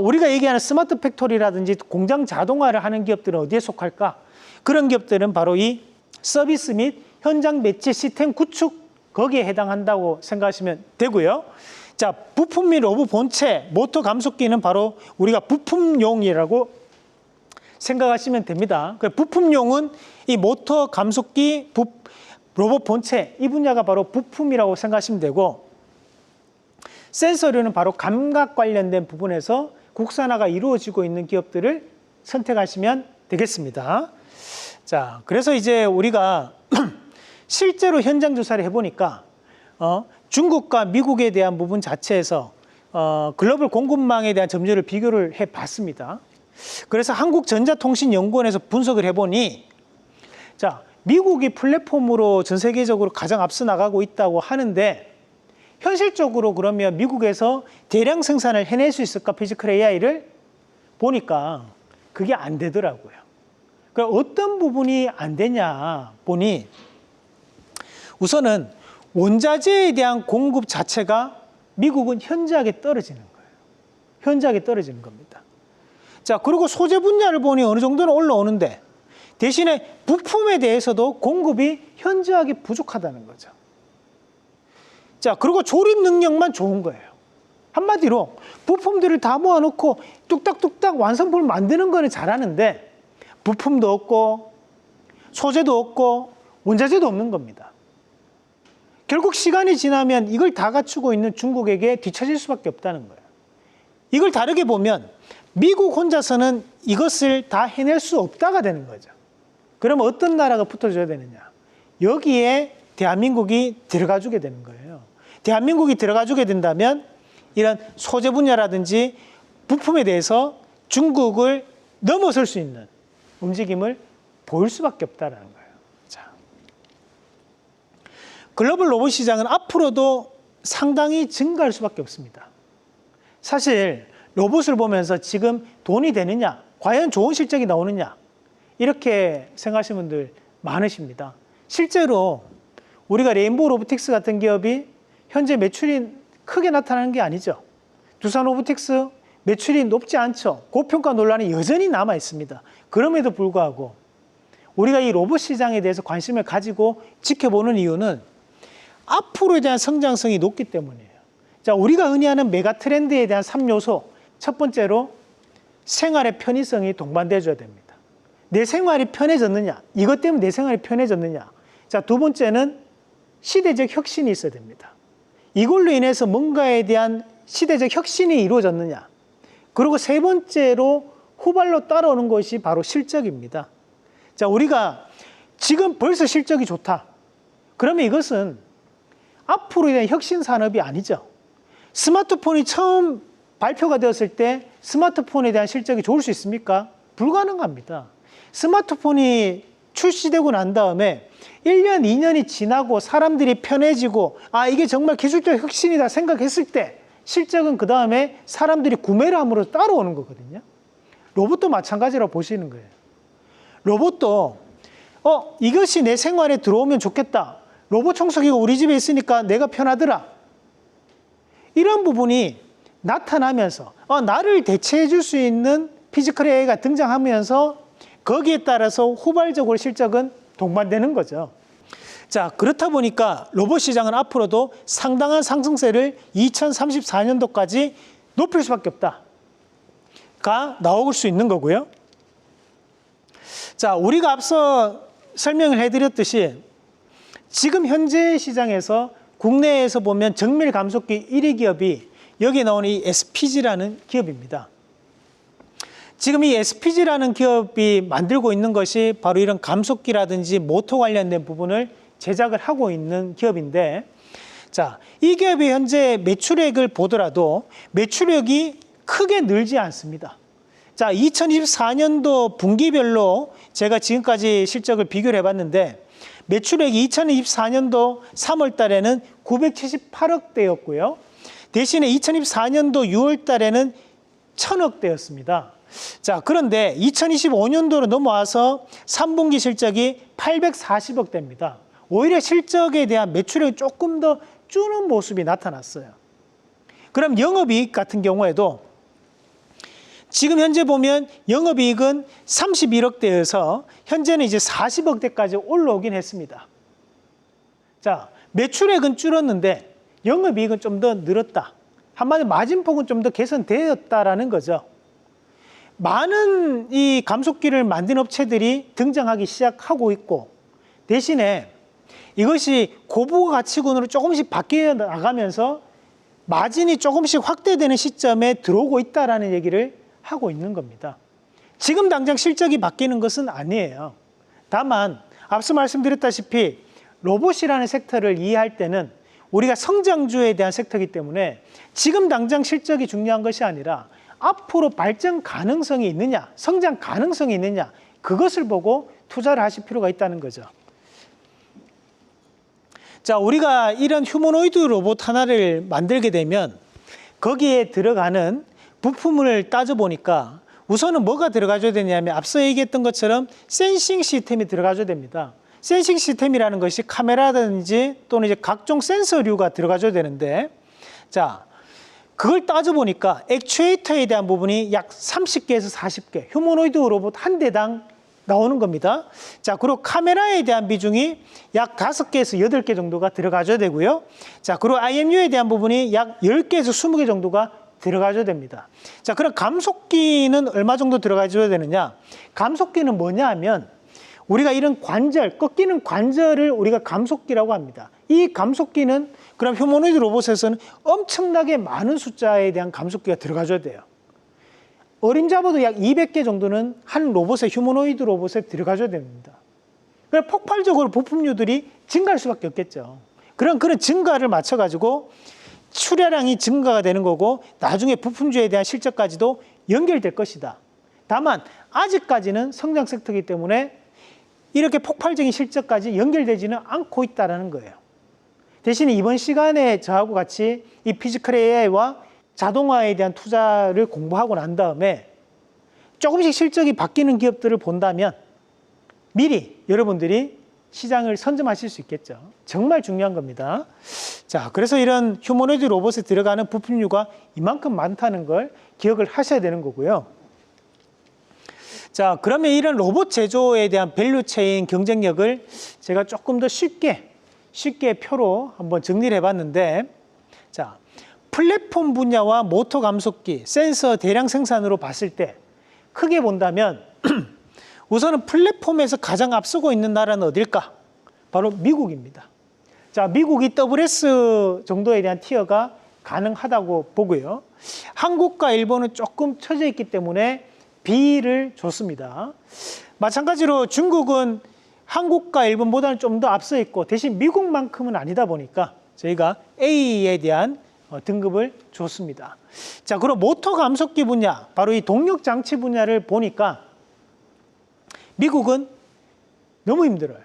우리가 얘기하는 스마트 팩토리라든지 공장 자동화를 하는 기업들은 어디에 속할까? 그런 기업들은 바로 이 서비스 및 현장 배치 시스템 구축, 거기에 해당한다고 생각하시면 되고요. 자, 부품 및 로봇 본체, 모터 감속기는 바로 우리가 부품용이라고 생각하시면 됩니다. 부품용은 이 모터 감속기, 로봇 본체, 이 분야가 바로 부품이라고 생각하시면 되고, 센서류는 바로 감각 관련된 부분에서 국산화가 이루어지고 있는 기업들을 선택하시면 되겠습니다. 자, 그래서 이제 우리가 실제로 현장 조사를 해보니까 중국과 미국에 대한 부분 자체에서 글로벌 공급망에 대한 점유율을 비교를 해봤습니다. 그래서 한국전자통신연구원에서 분석을 해보니 자, 미국이 플랫폼으로 전 세계적으로 가장 앞서 나가고 있다고 하는데 현실적으로 그러면 미국에서 대량 생산을 해낼 수 있을까? 피지컬 AI를 보니까 그게 안 되더라고요. 그럼 어떤 부분이 안 되냐 보니 우선은 원자재에 대한 공급 자체가 미국은 현저하게 떨어지는 거예요. 현저하게 떨어지는 겁니다. 자, 그리고 소재 분야를 보니 어느 정도는 올라오는데 대신에 부품에 대해서도 공급이 현저하게 부족하다는 거죠. 자, 그리고 조립 능력만 좋은 거예요. 한마디로 부품들을 다 모아놓고 뚝딱뚝딱 완성품을 만드는 거는 잘하는데 부품도 없고 소재도 없고 원자재도 없는 겁니다. 결국 시간이 지나면 이걸 다 갖추고 있는 중국에게 뒤처질 수밖에 없다는 거예요. 이걸 다르게 보면 미국 혼자서는 이것을 다 해낼 수 없다가 되는 거죠. 그럼 어떤 나라가 붙어줘야 되느냐? 여기에 대한민국이 들어가 주게 되는 거예요. 대한민국이 들어가 주게 된다면 이런 소재 분야라든지 부품에 대해서 중국을 넘어설 수 있는 움직임을 보일 수밖에 없다는 거예요. 자, 글로벌 로봇 시장은 앞으로도 상당히 증가할 수밖에 없습니다. 사실 로봇을 보면서 지금 돈이 되느냐, 과연 좋은 실적이 나오느냐 이렇게 생각하시는 분들 많으십니다. 실제로 우리가 레인보우 로보틱스 같은 기업이 현재 매출이 크게 나타나는 게 아니죠. 두산 로보틱스 매출이 높지 않죠. 고평가 논란이 여전히 남아 있습니다. 그럼에도 불구하고 우리가 이 로봇 시장에 대해서 관심을 가지고 지켜보는 이유는 앞으로에 대한 성장성이 높기 때문이에요. 자, 우리가 흔히 하는 메가 트렌드에 대한 3요소. 첫 번째로 생활의 편의성이 동반돼줘야 됩니다. 내 생활이 편해졌느냐? 이것 때문에 내 생활이 편해졌느냐? 자, 두 번째는 시대적 혁신이 있어야 됩니다. 이걸로 인해서 뭔가에 대한 시대적 혁신이 이루어졌느냐? 그리고 세 번째로 후발로 따라오는 것이 바로 실적입니다. 자, 우리가 지금 벌써 실적이 좋다. 그러면 이것은 앞으로에 대한 혁신 산업이 아니죠. 스마트폰이 처음 발표가 되었을 때 스마트폰에 대한 실적이 좋을 수 있습니까? 불가능합니다. 스마트폰이 출시되고 난 다음에 1년, 2년이 지나고 사람들이 편해지고 아, 이게 정말 기술적 혁신이다 생각했을 때 실적은 그 다음에 사람들이 구매를 함으로 따라오는 거거든요. 로봇도 마찬가지라고 보시는 거예요. 로봇도 이것이 내 생활에 들어오면 좋겠다. 로봇 청소기가 우리 집에 있으니까 내가 편하더라. 이런 부분이 나타나면서 나를 대체해 줄 수 있는 피지컬 AI가 등장하면서 거기에 따라서 후발적으로 실적은 동반되는 거죠. 자, 그렇다 보니까 로봇 시장은 앞으로도 상당한 상승세를 2034년도까지 높일 수밖에 없다가 나올 수 있는 거고요. 자, 우리가 앞서 설명을 해드렸듯이 지금 현재 시장에서 국내에서 보면 정밀 감속기 1위 기업이 여기 나오는 이 SPG라는 기업입니다. 지금 이 SPG라는 기업이 만들고 있는 것이 바로 이런 감속기라든지 모터 관련된 부분을 제작을 하고 있는 기업인데, 자, 이 기업이 현재 매출액을 보더라도 매출액이 크게 늘지 않습니다. 자, 2024년도 분기별로 제가 지금까지 실적을 비교를 해봤는데 매출액이 2024년도 3월 달에는 978억대였고요. 대신에 2024년도 6월 달에는 1000억대였습니다. 자, 그런데 2025년도로 넘어와서 3분기 실적이 840억대입니다. 오히려 실적에 대한 매출액이 조금 더 줄는 모습이 나타났어요. 그럼 영업이익 같은 경우에도 지금 현재 보면 영업이익은 31억대여서 현재는 이제 40억대까지 올라오긴 했습니다. 자, 매출액은 줄었는데 영업이익은 좀 더 늘었다. 한마디로 마진폭은 좀 더 개선되었다라는 거죠. 많은 이 감속기를 만든 업체들이 등장하기 시작하고 있고 대신에 이것이 고부가 가치군으로 조금씩 바뀌어 나가면서 마진이 조금씩 확대되는 시점에 들어오고 있다는 얘기를 하고 있는 겁니다. 지금 당장 실적이 바뀌는 것은 아니에요. 다만 앞서 말씀드렸다시피 로봇이라는 섹터를 이해할 때는 우리가 성장주에 대한 섹터이기 때문에 지금 당장 실적이 중요한 것이 아니라 앞으로 발전 가능성이 있느냐, 성장 가능성이 있느냐, 그것을 보고 투자를 하실 필요가 있다는 거죠. 자, 우리가 이런 휴머노이드 로봇 하나를 만들게 되면 거기에 들어가는 부품을 따져보니까 우선은 뭐가 들어가줘야 되냐면 앞서 얘기했던 것처럼 센싱 시스템이 들어가줘야 됩니다. 센싱 시스템이라는 것이 카메라든지 또는 이제 각종 센서류가 들어가줘야 되는데, 자, 그걸 따져보니까 액추에이터에 대한 부분이 약 30개에서 40개, 휴머노이드 로봇 한 대당 나오는 겁니다. 자, 그리고 카메라에 대한 비중이 약 5개에서 8개 정도가 들어가줘야 되고요. 자, 그리고 IMU에 대한 부분이 약 10개에서 20개 정도가 들어가줘야 됩니다. 자, 그럼 감속기는 얼마 정도 들어가줘야 되느냐? 감속기는 뭐냐 하면 우리가 이런 관절, 꺾이는 관절을 우리가 감속기라고 합니다. 이 감속기는 그럼 휴머노이드 로봇에서는 엄청나게 많은 숫자에 대한 감속기가 들어가줘야 돼요. 어림잡아도 약 200개 정도는 한 로봇에, 휴머노이드 로봇에 들어가줘야 됩니다. 그래서 폭발적으로 부품류들이 증가할 수밖에 없겠죠. 그런 증가를 맞춰가지고 출하량이 증가가 되는 거고 나중에 부품주에 대한 실적까지도 연결될 것이다. 다만 아직까지는 성장 섹터이기 때문에 이렇게 폭발적인 실적까지 연결되지는 않고 있다는 거예요. 대신에 이번 시간에 저하고 같이 이 피지컬 AI와 자동화에 대한 투자를 공부하고 난 다음에 조금씩 실적이 바뀌는 기업들을 본다면 미리 여러분들이 시장을 선점하실 수 있겠죠. 정말 중요한 겁니다. 자, 그래서 이런 휴머노이드 로봇에 들어가는 부품류가 이만큼 많다는 걸 기억을 하셔야 되는 거고요. 자, 그러면 이런 로봇 제조에 대한 밸류체인 경쟁력을 제가 조금 더 쉽게 표로 한번 정리를 해봤는데, 자, 플랫폼 분야와 모터 감속기, 센서 대량 생산으로 봤을 때 크게 본다면 우선은 플랫폼에서 가장 앞서고 있는 나라는 어딜까? 바로 미국입니다. 자, 미국이 WS 정도에 대한 티어가 가능하다고 보고요. 한국과 일본은 조금 처져 있기 때문에 B를 줬습니다. 마찬가지로 중국은 한국과 일본보다는 좀 더 앞서 있고 대신 미국만큼은 아니다 보니까 저희가 A에 대한 등급을 줬습니다. 자, 그럼 모터 감속기 분야, 바로 이 동력 장치 분야를 보니까 미국은 너무 힘들어요.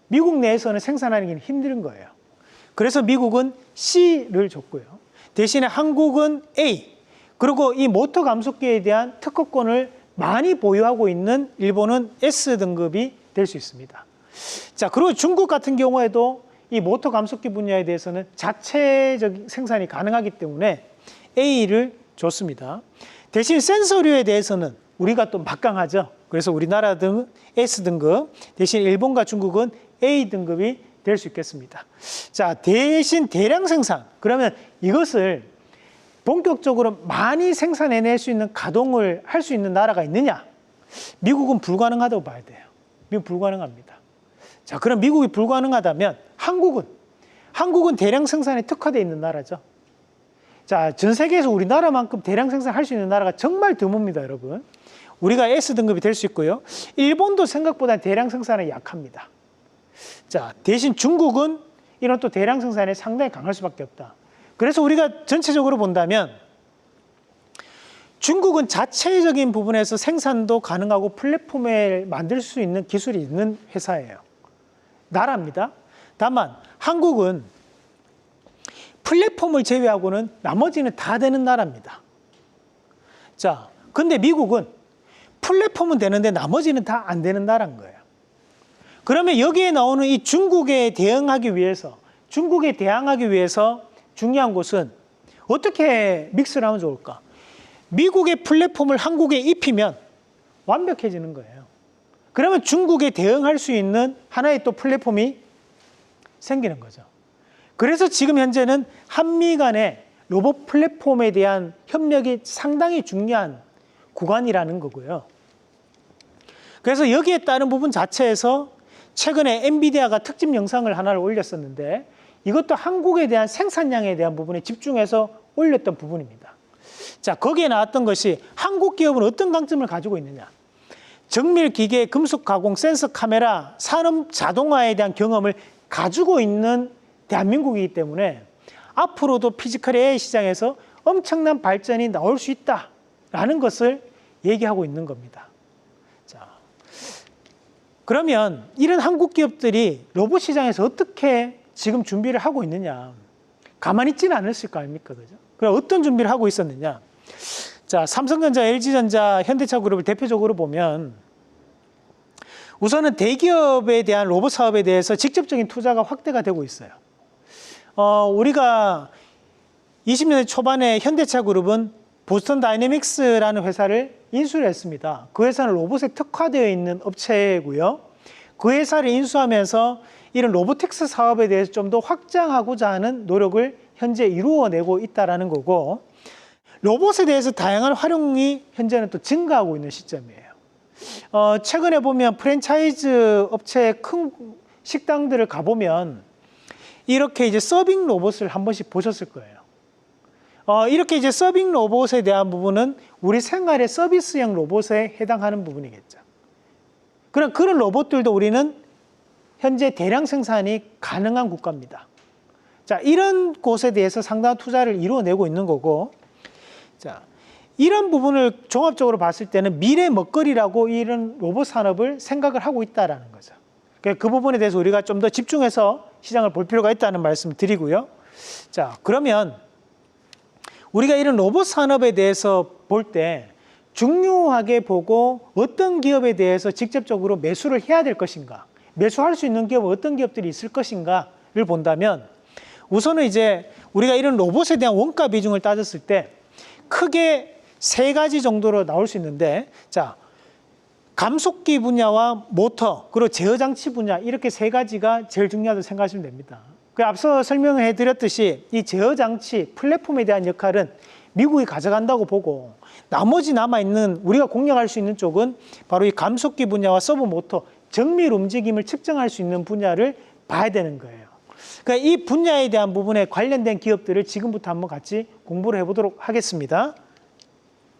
미국 내에서는 생산하는 게 힘든 거예요. 그래서 미국은 C를 줬고요. 대신에 한국은 A, 그리고 이 모터 감속기에 대한 특허권을 많이 보유하고 있는 일본은 S 등급이 될 수 있습니다. 자, 그리고 중국 같은 경우에도 이 모터 감속기 분야에 대해서는 자체적 생산이 가능하기 때문에 A를 줬습니다. 대신 센서류에 대해서는 우리가 또 막강하죠. 그래서 우리나라 등 S 등급, 대신 일본과 중국은 A 등급이 될 수 있겠습니다. 자, 대신 대량 생산, 그러면 이것을 본격적으로 많이 생산해낼 수 있는 가동을 할 수 있는 나라가 있느냐? 미국은 불가능하다고 봐야 돼요. 미국 불가능합니다. 자, 그럼 미국이 불가능하다면 한국은 대량 생산에 특화되어 있는 나라죠. 자, 전 세계에서 우리나라만큼 대량 생산할 수 있는 나라가 정말 드뭅니다, 여러분. 우리가 S 등급이 될 수 있고요. 일본도 생각보다 대량 생산에 약합니다. 자, 대신 중국은 이런 또 대량 생산에 상당히 강할 수밖에 없다. 그래서 우리가 전체적으로 본다면 중국은 자체적인 부분에서 생산도 가능하고 플랫폼을 만들 수 있는 기술이 있는 회사예요. 나라입니다. 다만 한국은 플랫폼을 제외하고는 나머지는 다 되는 나라입니다. 자, 근데 미국은 플랫폼은 되는데 나머지는 다 안 되는 나라인 거예요. 그러면 여기에 나오는 이 중국에 대항하기 위해서 중요한 것은 어떻게 믹스를 하면 좋을까? 미국의 플랫폼을 한국에 입히면 완벽해지는 거예요. 그러면 중국에 대응할 수 있는 하나의 또 플랫폼이 생기는 거죠. 그래서 지금 현재는 한미 간의 로봇 플랫폼에 대한 협력이 상당히 중요한 구간이라는 거고요. 그래서 여기에 따른 부분 자체에서 최근에 엔비디아가 특집 영상을 하나를 올렸었는데 이것도 한국에 대한 생산량에 대한 부분에 집중해서 올렸던 부분입니다. 자, 거기에 나왔던 것이 한국 기업은 어떤 강점을 가지고 있느냐. 정밀 기계, 금속 가공, 센서 카메라, 산업 자동화에 대한 경험을 가지고 있는 대한민국이기 때문에 앞으로도 피지컬 AI 시장에서 엄청난 발전이 나올 수 있다. 라는 것을 얘기하고 있는 겁니다. 자, 그러면 이런 한국 기업들이 로봇 시장에서 어떻게 지금 준비를 하고 있느냐. 가만히 있지는 않았을 거 아닙니까? 그죠? 그럼 어떤 준비를 하고 있었느냐. 자, 삼성전자, LG전자, 현대차 그룹을 대표적으로 보면 우선은 대기업에 대한 로봇 사업에 대해서 직접적인 투자가 확대가 되고 있어요. 우리가 20년대 초반에 현대차 그룹은 보스턴 다이내믹스라는 회사를 인수를 했습니다. 그 회사는 로봇에 특화되어 있는 업체고요. 그 회사를 인수하면서 이런 로보틱스 사업에 대해서 좀 더 확장하고자 하는 노력을 현재 이루어내고 있다는 거고, 로봇에 대해서 다양한 활용이 현재는 또 증가하고 있는 시점이에요. 최근에 보면 프랜차이즈 업체의 큰 식당들을 가보면 이렇게 이제 서빙 로봇을 한 번씩 보셨을 거예요. 이렇게 이제 서빙 로봇에 대한 부분은 우리 생활의 서비스형 로봇에 해당하는 부분이겠죠. 그런 로봇들도 우리는 현재 대량 생산이 가능한 국가입니다. 자, 이런 곳에 대해서 상당한 투자를 이루어내고 있는 거고, 자, 이런 부분을 종합적으로 봤을 때는 미래 먹거리라고 이런 로봇 산업을 생각을 하고 있다는 거죠. 그 부분에 대해서 우리가 좀 더 집중해서 시장을 볼 필요가 있다는 말씀을 드리고요. 자, 그러면 우리가 이런 로봇 산업에 대해서 볼 때 중요하게 보고 어떤 기업에 대해서 직접적으로 매수를 해야 될 것인가, 매수할 수 있는 기업은 어떤 기업들이 있을 것인가를 본다면, 우선은 이제 우리가 이런 로봇에 대한 원가 비중을 따졌을 때 크게 세 가지 정도로 나올 수 있는데, 자, 감속기 분야와 모터, 그리고 제어장치 분야, 이렇게 세 가지가 제일 중요하다고 생각하시면 됩니다. 앞서 설명해 드렸듯이 이 제어장치 플랫폼에 대한 역할은 미국이 가져간다고 보고, 나머지 남아있는 우리가 공략할 수 있는 쪽은 바로 이 감속기 분야와 서브 모터, 정밀 움직임을 측정할 수 있는 분야를 봐야 되는 거예요. 그러니까 이 분야에 대한 부분에 관련된 기업들을 지금부터 한번 같이 공부를 해보도록 하겠습니다.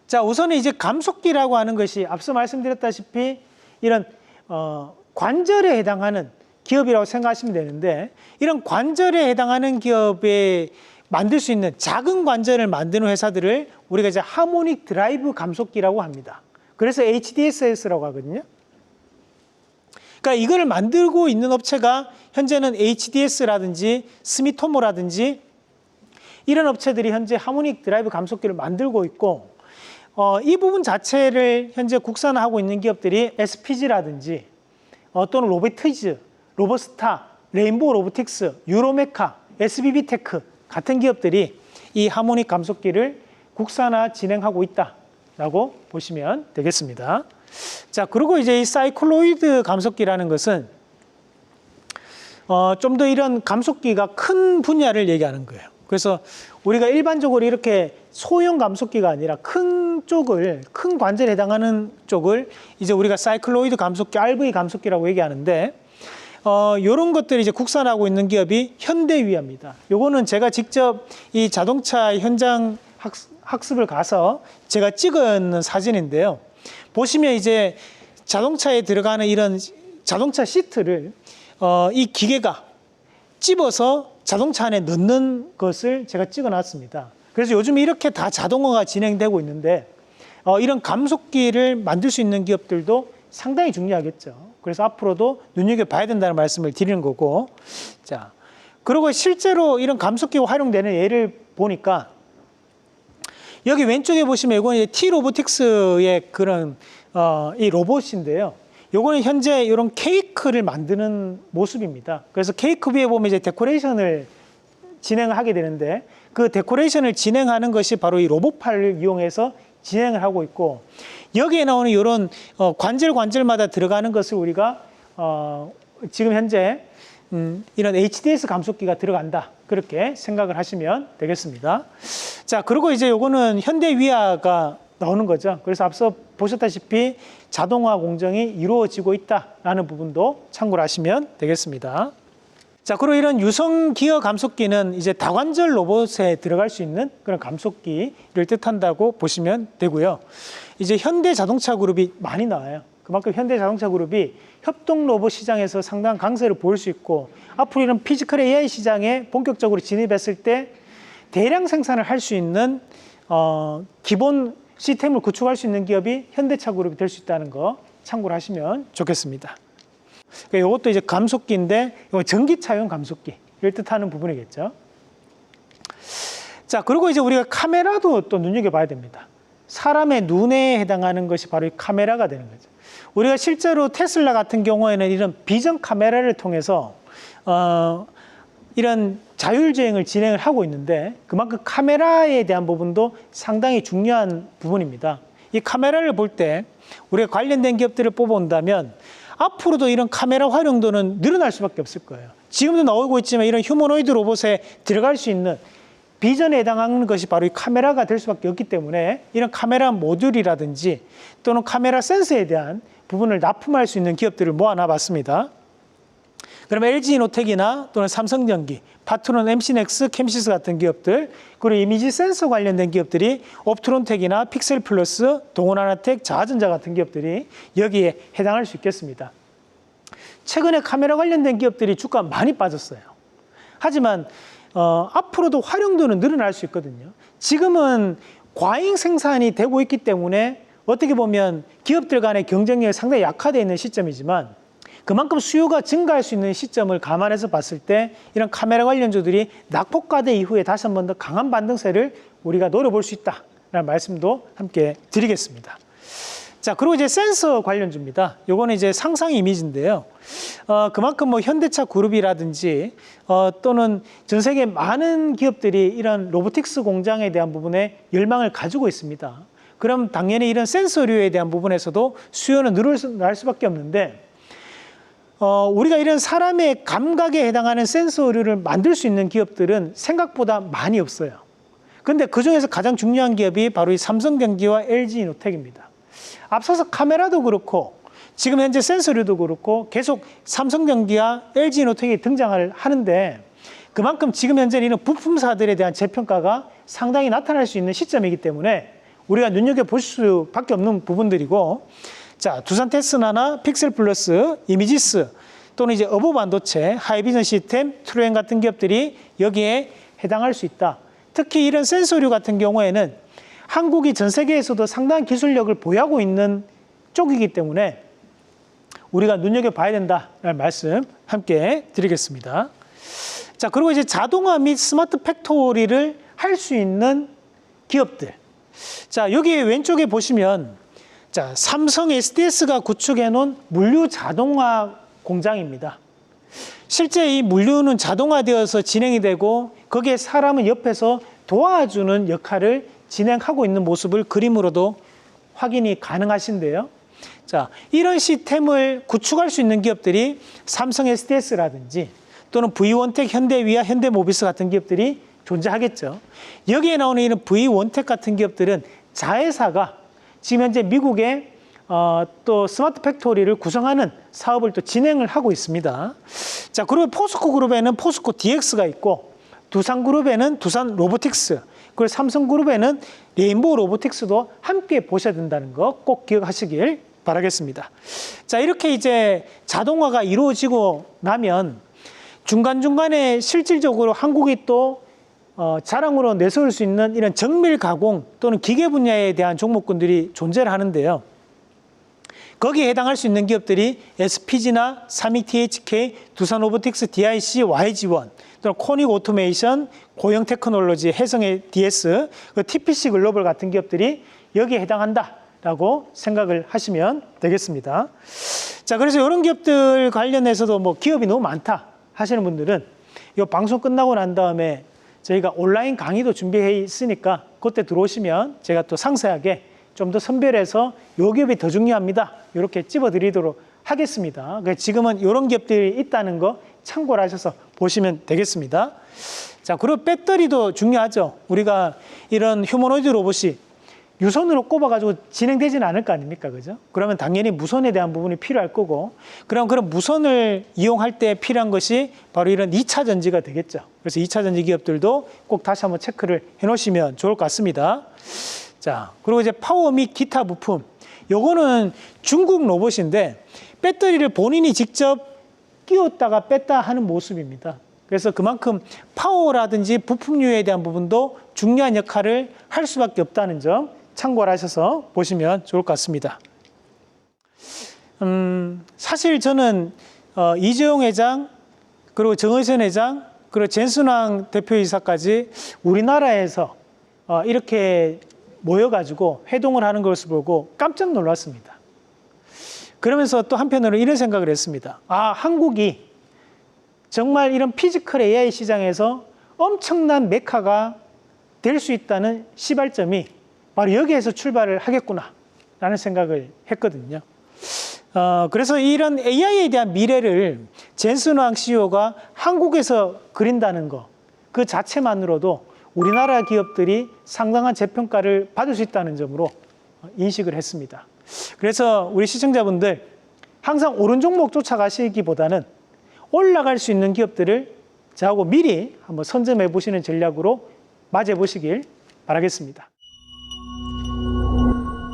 자, 우선은 이제 감속기라고 하는 것이 앞서 말씀드렸다시피 이런 관절에 해당하는 기업이라고 생각하시면 되는데, 이런 관절에 해당하는 기업에 만들 수 있는 작은 관절을 만드는 회사들을 우리가 이제 하모닉 드라이브 감속기라고 합니다. 그래서 HDSS라고 하거든요. 그러니까 이거를 만들고 있는 업체가 현재는 HDS라든지 스미토모라든지 이런 업체들이 현재 하모닉 드라이브 감속기를 만들고 있고, 이 부분 자체를 현재 국산화하고 있는 기업들이 SPG라든지 또는 로보티즈, 로보스타, 레인보우 로보틱스, 유로메카, SBB테크 같은 기업들이 이 하모닉 감속기를 국산화 진행하고 있다라고 보시면 되겠습니다. 자, 그리고 이제 이 사이클로이드 감속기라는 것은 좀 더 이런 감속기가 큰 분야를 얘기하는 거예요. 그래서 우리가 일반적으로 이렇게 소형 감속기가 아니라 큰 쪽을, 큰 관절에 해당하는 쪽을 이제 우리가 사이클로이드 감속기, RV 감속기라고 얘기하는데, 이런 것들이 이제 국산하고 있는 기업이 현대위아입니다. 요거는 제가 직접 이 자동차 현장 학습을 가서 제가 찍은 사진인데요. 보시면 이제 자동차에 들어가는 이런 자동차 시트를 이 기계가 찝어서 자동차 안에 넣는 것을 제가 찍어 놨습니다. 그래서 요즘 이렇게 다 자동화가 진행되고 있는데, 이런 감속기를 만들 수 있는 기업들도 상당히 중요하겠죠. 그래서 앞으로도 눈여겨봐야 된다는 말씀을 드리는 거고, 자, 그리고 실제로 이런 감속기가 활용되는 예를 보니까 여기 왼쪽에 보시면 이건 이제 T-로보틱스의 그런 이 로봇인데요. 요거는 현재 이런 케이크를 만드는 모습입니다. 그래서 케이크 위에 보면 이제 데코레이션을 진행을 하게 되는데, 그 데코레이션을 진행하는 것이 바로 이 로봇팔을 이용해서 진행을 하고 있고, 여기에 나오는 이런 관절마다 들어가는 것을 우리가 지금 현재 이런 HDS 감속기가 들어간다, 그렇게 생각을 하시면 되겠습니다. 자, 그리고 이제 요거는 현대위아가 나오는 거죠. 그래서 앞서 보셨다시피 자동화 공정이 이루어지고 있다라는 부분도 참고를 하시면 되겠습니다. 자, 그리고 이런 유성 기어 감속기는 이제 다관절 로봇에 들어갈 수 있는 그런 감속기를 뜻한다고 보시면 되고요. 이제 현대자동차 그룹이 많이 나와요. 그만큼 현대자동차 그룹이 협동 로봇 시장에서 상당한 강세를 보일 수 있고, 앞으로 이런 피지컬 AI 시장에 본격적으로 진입했을 때 대량 생산을 할 수 있는 기본 시스템을 구축할 수 있는 기업이 현대차 그룹이 될 수 있다는 거 참고를 하시면 좋겠습니다. 이것도 이제 감속기인데 이거 전기차용 감속기를 뜻하는 부분이겠죠. 자, 그리고 이제 우리가 카메라도 또 눈여겨봐야 됩니다. 사람의 눈에 해당하는 것이 바로 이 카메라가 되는 거죠. 우리가 실제로 테슬라 같은 경우에는 이런 비전 카메라를 통해서 이런 자율주행을 진행을 하고 있는데 그만큼 카메라에 대한 부분도 상당히 중요한 부분입니다. 이 카메라를 볼 때 우리가 관련된 기업들을 뽑아온다면 앞으로도 이런 카메라 활용도는 늘어날 수밖에 없을 거예요. 지금도 나오고 있지만 이런 휴머노이드 로봇에 들어갈 수 있는 비전에 해당하는 것이 바로 이 카메라가 될 수밖에 없기 때문에 이런 카메라 모듈이라든지 또는 카메라 센서에 대한 부분을 납품할 수 있는 기업들을 모아놔 봤습니다. 그러면 LG이노텍이나 또는 삼성전기, 파트론, MC넥스, 캠시스 같은 기업들, 그리고 이미지 센서 관련된 기업들이 옵트론텍이나 픽셀플러스, 동원하나텍, 자화전자 같은 기업들이 여기에 해당할 수 있겠습니다. 최근에 카메라 관련된 기업들이 주가 많이 빠졌어요. 하지만 앞으로도 활용도는 늘어날 수 있거든요. 지금은 과잉 생산이 되고 있기 때문에 어떻게 보면 기업들 간의 경쟁력이 상당히 약화되어 있는 시점이지만 그만큼 수요가 증가할 수 있는 시점을 감안해서 봤을 때 이런 카메라 관련주들이 낙폭과대 이후에 다시 한 번 더 강한 반등세를 우리가 노려볼 수 있다라는 말씀도 함께 드리겠습니다. 자, 그리고 이제 센서 관련주입니다. 요거는 이제 상상 이미지인데요. 그만큼 뭐 현대차 그룹이라든지 또는 전 세계 많은 기업들이 이런 로보틱스 공장에 대한 부분에 열망을 가지고 있습니다. 그럼 당연히 이런 센서류에 대한 부분에서도 수요는 늘어날 수밖에 없는데 우리가 이런 사람의 감각에 해당하는 센서류를 만들 수 있는 기업들은 생각보다 많이 없어요. 근데 그중에서 가장 중요한 기업이 바로 이 삼성전기와 LG이노텍입니다. 앞서서 카메라도 그렇고 지금 현재 센서류도 그렇고 계속 삼성전기와 LG이노텍이 등장을 하는데 그만큼 지금 현재는 이런 부품사들에 대한 재평가가 상당히 나타날 수 있는 시점이기 때문에 우리가 눈여겨볼 수밖에 없는 부분들이고 자, 두산 테스나나 픽셀플러스, 이미지스 또는 이제 어보반도체, 하이비전 시스템, 트루엔 같은 기업들이 여기에 해당할 수 있다. 특히 이런 센서류 같은 경우에는 한국이 전 세계에서도 상당한 기술력을 보유하고 있는 쪽이기 때문에 우리가 눈여겨봐야 된다라는 말씀 함께 드리겠습니다. 자, 그리고 이제 자동화 및 스마트 팩토리를 할 수 있는 기업들. 자, 여기 왼쪽에 보시면 자, 삼성 SDS가 구축해 놓은 물류 자동화 공장입니다. 실제 이 물류는 자동화되어서 진행이 되고 거기에 사람은 옆에서 도와주는 역할을 진행하고 있는 모습을 그림으로도 확인이 가능하신데요. 자, 이런 시스템을 구축할 수 있는 기업들이 삼성 SDS라든지 또는 V원텍, 현대위아, 현대모비스 같은 기업들이 존재하겠죠. 여기에 나오는 이런 V원텍 같은 기업들은 자회사가 지금 현재 미국에 또 스마트 팩토리를 구성하는 사업을 또 진행을 하고 있습니다. 자, 그리고 포스코 그룹에는 포스코 DX가 있고 두산 그룹에는 두산 로보틱스 그리고 삼성 그룹에는 레인보우 로보틱스도 함께 보셔야 된다는 거 꼭 기억하시길 바라겠습니다. 자, 이렇게 이제 자동화가 이루어지고 나면 중간중간에 실질적으로 한국이 또 자랑으로 내세울 수 있는 이런 정밀 가공 또는 기계 분야에 대한 종목군들이 존재를 하는데요. 거기에 해당할 수 있는 기업들이 SPG나 삼익THK, 두산로보틱스, DIC, YG1, 또는 코닉 오토메이션, 고영테크놀로지, 해성의 DS, TPC 글로벌 같은 기업들이 여기에 해당한다라고 생각을 하시면 되겠습니다. 자, 그래서 이런 기업들 관련해서도 뭐 기업이 너무 많다 하시는 분들은 이 방송 끝나고 난 다음에 저희가 온라인 강의도 준비해 있으니까 그때 들어오시면 제가 또 상세하게 좀 더 선별해서 요 기업이 더 중요합니다. 이렇게 찝어드리도록 하겠습니다. 지금은 이런 기업들이 있다는 거 참고를 하셔서 보시면 되겠습니다. 자, 그리고 배터리도 중요하죠. 우리가 이런 휴머노이드 로봇이 유선으로 꼽아가지고 진행되지는 않을 거 아닙니까? 그죠? 그러면 당연히 무선에 대한 부분이 필요할 거고, 그럼 그런 무선을 이용할 때 필요한 것이 바로 이런 2차 전지가 되겠죠. 그래서 2차 전지 기업들도 꼭 다시 한번 체크를 해 놓으시면 좋을 것 같습니다. 자, 그리고 이제 파워 및 기타 부품. 요거는 중국 로봇인데 배터리를 본인이 직접 끼웠다가 뺐다 하는 모습입니다. 그래서 그만큼 파워라든지 부품류에 대한 부분도 중요한 역할을 할 수밖에 없다는 점 참고를 하셔서 보시면 좋을 것 같습니다. 사실 저는 이재용 회장, 그리고 정의선 회장, 그리고 젠순왕 대표이사까지 우리나라에서 이렇게 모여가지고 회동을 하는 것을 보고 깜짝 놀랐습니다. 그러면서 또 한편으로 이런 생각을 했습니다. 한국이 정말 이런 피지컬 AI 시장에서 엄청난 메카가 될 수 있다는 시발점이 바로 여기에서 출발을 하겠구나 라는 생각을 했거든요. 그래서 이런 AI에 대한 미래를 젠슨왕 CEO가 한국에서 그린다는 것, 그 자체만으로도 우리나라 기업들이 상당한 재평가를 받을 수 있다는 점으로 인식을 했습니다. 그래서 우리 시청자분들 항상 오른 종목 쫓아가시기보다는 올라갈 수 있는 기업들을 저하고 미리 한번 선점해 보시는 전략으로 맞이해 보시길 바라겠습니다.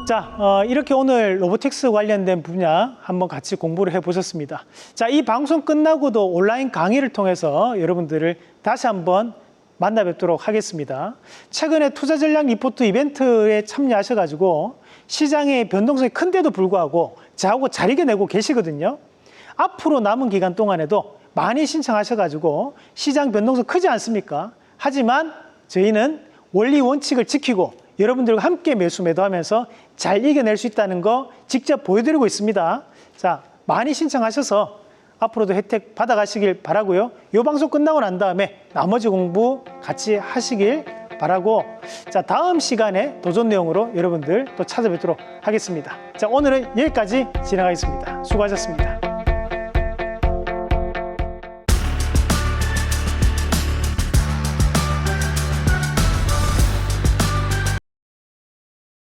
자, 이렇게 오늘 로보틱스 관련된 분야 한번 같이 공부를 해보셨습니다. 자, 이 방송 끝나고도 온라인 강의를 통해서 여러분들을 다시 한번 만나 뵙도록 하겠습니다. 최근에 투자 전략 리포트 이벤트에 참여하셔가지고 시장의 변동성이 큰데도 불구하고 저하고 잘 이겨내고 계시거든요. 앞으로 남은 기간 동안에도 많이 신청하셔가지고 시장 변동성 크지 않습니까? 하지만 저희는 원리 원칙을 지키고 여러분들과 함께 매수 매도하면서 잘 이겨낼 수 있다는 거 직접 보여드리고 있습니다. 자, 많이 신청하셔서 앞으로도 혜택 받아가시길 바라고요. 이 방송 끝나고 난 다음에 나머지 공부 같이 하시길 바라고, 자, 다음 시간에 도전 내용으로 여러분들 또 찾아뵙도록 하겠습니다. 자, 오늘은 여기까지 진행하겠습니다. 수고하셨습니다.